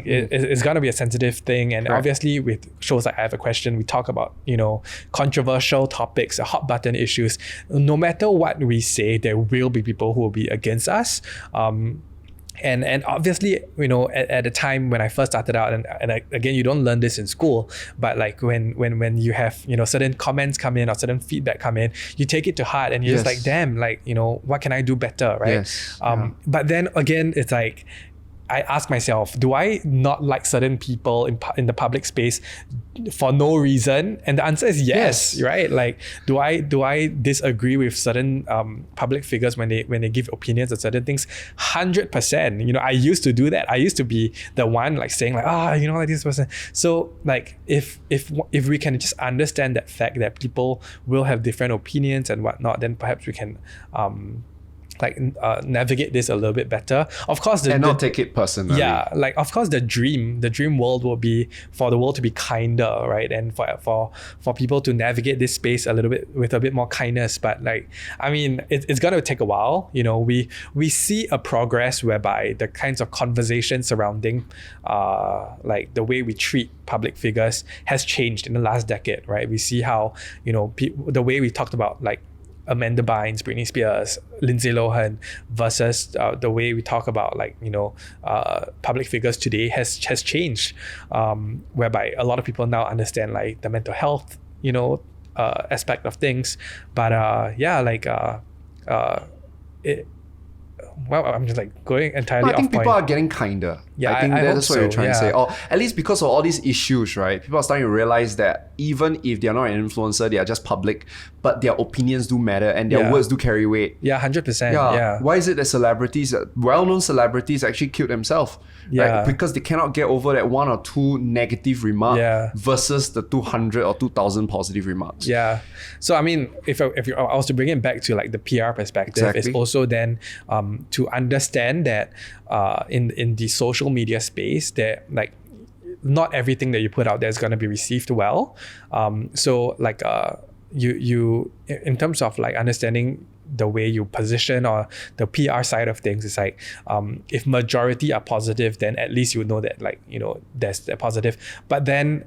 it's gonna be a sensitive thing. And obviously with shows like I Have a Question, we talk about, controversial topics, hot button issues. No matter what we say, there will be people who will be against us. And obviously, at the time when I first started out, and again, you don't learn this in school, but like when you have, certain comments come in or certain feedback come in, you take it to heart and you're just like, damn, like, what can I do better, right? But then again, it's like, I ask myself, do I not like certain people in the public space for no reason? And the answer is yes. Right? Like, do I disagree with certain public figures when they give opinions on certain things? 100%. I used to do that. I used to be the one like saying like, like this person. So like, if we can just understand that fact that people will have different opinions and whatnot, then perhaps we can navigate this a little bit better. Of course, not take it personally. Yeah, like of course the dream world will be for the world to be kinder, right? And for people to navigate this space a little bit with a bit more kindness. But like, I mean, it's gonna take a while. We see a progress whereby the kinds of conversations surrounding like the way we treat public figures has changed in the last decade, right? We see how, the way we talked about like Amanda Bynes, Britney Spears, Lindsay Lohan versus the way we talk about like, public figures today has changed, whereby a lot of people now understand like the mental health, aspect of things. But I'm just like going entirely off point. I think people are getting kinder. Yeah, I think that's what you're trying to say. Or at least because of all these issues, right? People are starting to realize that even if they're not an influencer, they are just public, but their opinions do matter and their words do carry weight. Yeah, 100%. Yeah. Why is it that celebrities, well-known celebrities, actually killed themselves? Yeah. Right? Because they cannot get over that one or two negative remarks versus the 200 or 2,000 positive remarks. Yeah. So I mean, if I was to bring it back to like the PR perspective, it's also then to understand that in the social media space, that like not everything that you put out there is going to be received well. So like you in terms of like understanding the way you position or the PR side of things, is like if majority are positive, then at least you know that like there's the positive. But then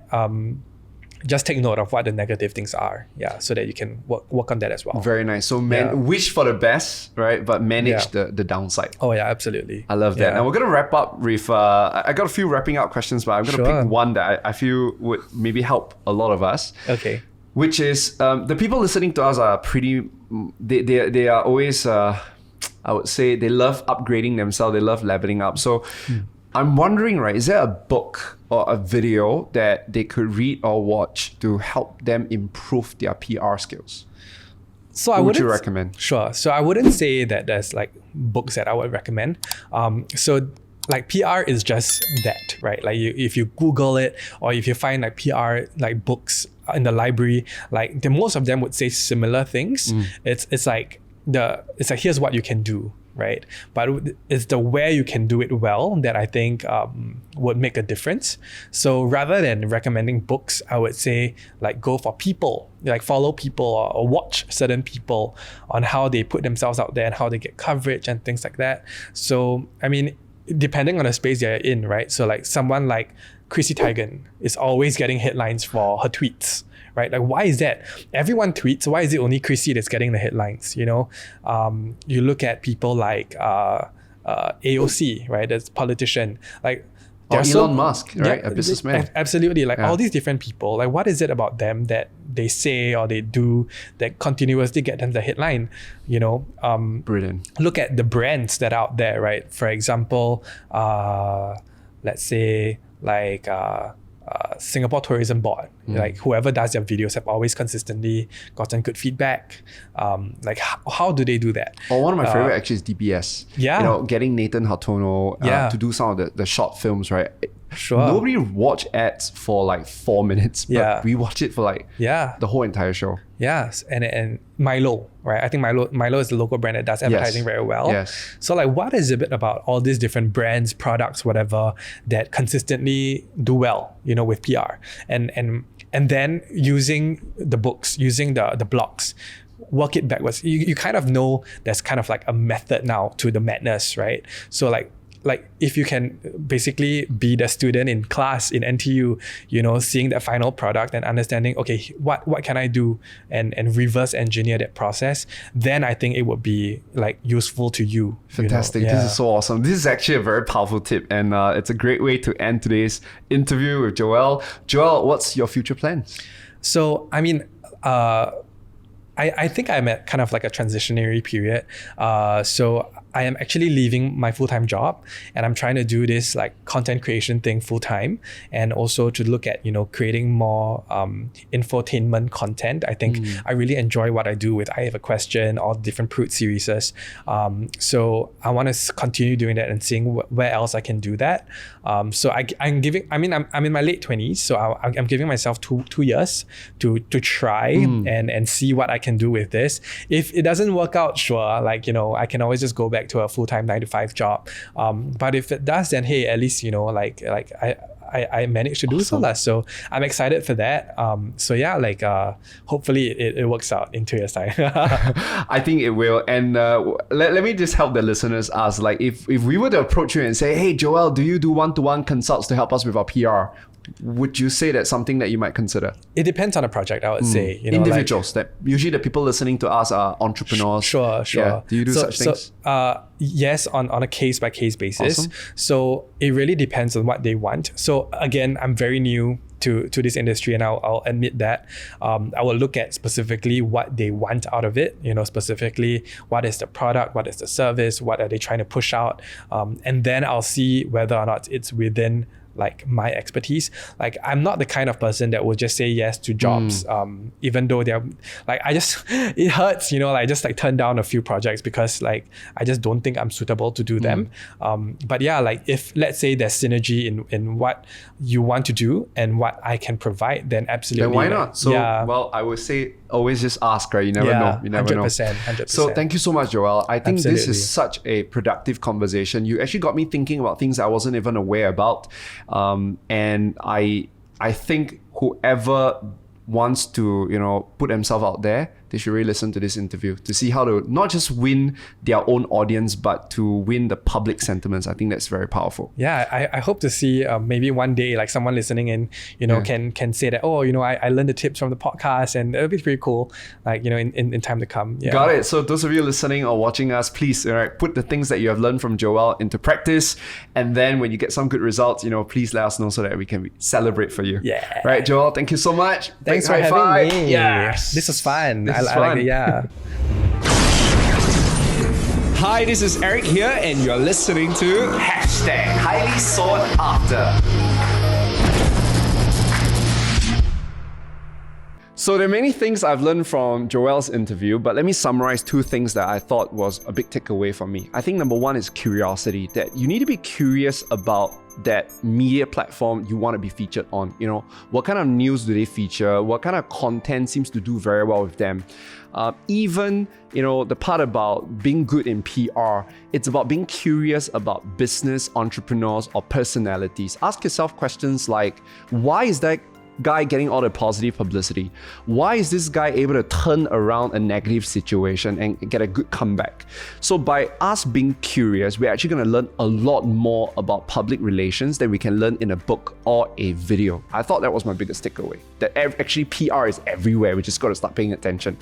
just take note of what the negative things are, so that you can work on that as well. Very nice. So wish for the best, right? But manage the downside. Oh yeah, absolutely. I love that. And we're gonna wrap up with I got a few wrapping up questions, but I'm gonna pick one that I feel would maybe help a lot of us. Okay. Which is the people listening to us are pretty. They are always I would say they love upgrading themselves. They love leveling up. So I'm wondering, right? Is there a book or a video that they could read or watch to help them improve their PR skills? So what would you recommend? Sure. So I wouldn't say that there's like books that I would recommend. So like PR is just that, right? Like if you Google it, or if you find like PR like books in the library, like most of them would say similar things. It's like here's what you can do, right? But it's the where you can do it well that I think would make a difference. So rather than recommending books, I would say like go for people, like follow people or watch certain people on how they put themselves out there and how they get coverage and things like that. So I mean, depending on the space you're in, right? So like someone like Chrissy Teigen is always getting headlines for her tweets, right? Like, why is that? Everyone tweets. Why is it only Chrissy that's getting the headlines? You look at people like AOC, right? That's a politician. Like Or They're Elon Musk, right? A businessman. Absolutely. Like Yeah. all these different people, like what is it about them that they say or they do that continuously get them the headline? Brilliant. Look at the brands that are out there, right? For example, let's say like Singapore Tourism Board, like whoever does their videos have always consistently gotten good feedback. Like how do they do that? Or one of my favorite actually is DBS. Yeah. Getting Nathan Hartono to do some of the short films, right? Sure. Nobody watch ads for like 4 minutes, but we watch it for like the whole entire show. Yes, and Milo, right? I think Milo is the local brand that does advertising very well. Yes. So like, what is it about all these different brands, products, whatever, that consistently do well, with PR, and then using the books, using the blogs, work it backwards. You kind of know there's kind of like a method now to the madness, right? So like if you can basically be the student in class in NTU, seeing that final product and understanding, okay, what can I do and reverse engineer that process, then I think it would be like useful to you. Fantastic. This is so awesome. This is actually a very powerful tip, and it's a great way to end today's interview with Joel. Joel, what's your future plans? So, I mean, I think I'm at kind of like a transitionary period. So I am actually leaving my full-time job, and I'm trying to do this like content creation thing full-time, and also to look at, creating more infotainment content. I think I really enjoy what I do with I Have a Question, all different Prude series. So I want to continue doing that and seeing where else I can do that. So I'm in my late 20s, so I'm giving myself two years to try and see what I can do with this. If it doesn't work out, sure, like, I can always just go back to a full-time 9-to-5 job. But if it does, then hey, at least, I managed to do so. So I'm excited for that. So yeah, like hopefully it works out in 2 years' time. I think it will. And let me just help the listeners ask, like if we were to approach you and say, hey, Joel, do you do one-to-one consults to help us with our PR? Would you say that's something that you might consider? It depends on the project, I would say. Individuals, that usually the people listening to us are entrepreneurs. Sure. Yeah. Do you do such things? Yes, on a case-by-case basis. Awesome. So it really depends on what they want. So again, I'm very new to this industry, and I'll admit that. I will look at specifically what they want out of it, specifically what is the product, what is the service, what are they trying to push out, and then I'll see whether or not it's within like my expertise. Like I'm not the kind of person that will just say yes to jobs, even though they're like, it hurts, I just like turn down a few projects because like I just don't think I'm suitable to do them. But yeah, like if let's say there's synergy in what you want to do and what I can provide, then absolutely. Then why not? So well, I would say always just ask, right? You never know. You never 100%. know. So thank you so much, Joel. I think this is such a productive conversation. You actually got me thinking about things I wasn't even aware about. And I think whoever wants to, put themselves out there, they should really listen to this interview to see how to not just win their own audience, but to win the public sentiments. I think that's very powerful. Yeah, I hope to see maybe one day like someone listening in, can say that, oh, I learned the tips from the podcast, and it'll be pretty cool, like, in time to come. Yeah. Got it. So those of you listening or watching us, please put the things that you have learned from Joel into practice. And then when you get some good results, please let us know so that we can celebrate for you. Yeah. Right, Joel, thank you so much. Thanks for having me. Yes. This was fun. I like it, yeah. Hi, this is Eric here, and you're listening to #Highly Sought After. So there are many things I've learned from Joel's interview, but let me summarize 2 things that I thought was a big takeaway for me. I think number 1 is curiosity, that you need to be curious about that media platform you want to be featured on. What kind of news do they feature? What kind of content seems to do very well with them? Even, the part about being good in PR, it's about being curious about business, entrepreneurs, or personalities. Ask yourself questions like, why is that guy getting all the positive publicity? Why is this guy able to turn around a negative situation and get a good comeback? So by us being curious, we're actually going to learn a lot more about public relations than we can learn in a book or a video. I thought that was my biggest takeaway, that actually PR is everywhere. We just got to start paying attention.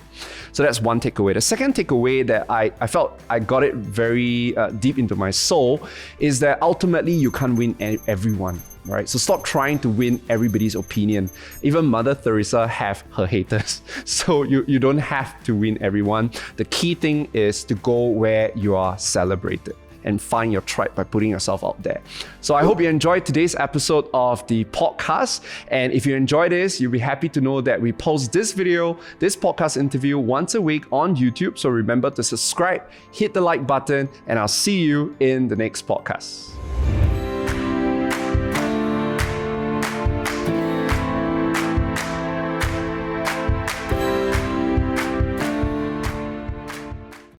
So that's one takeaway. The second takeaway that I felt I got it very deep into my soul is that ultimately you can't win everyone. Right? So stop trying to win everybody's opinion. Even Mother Teresa have her haters. So you don't have to win everyone. The key thing is to go where you are celebrated and find your tribe by putting yourself out there. So I hope you enjoyed today's episode of the podcast. And if you enjoyed this, you'll be happy to know that we post this video, this podcast interview once a week on YouTube. So remember to subscribe, hit the like button, and I'll see you in the next podcast.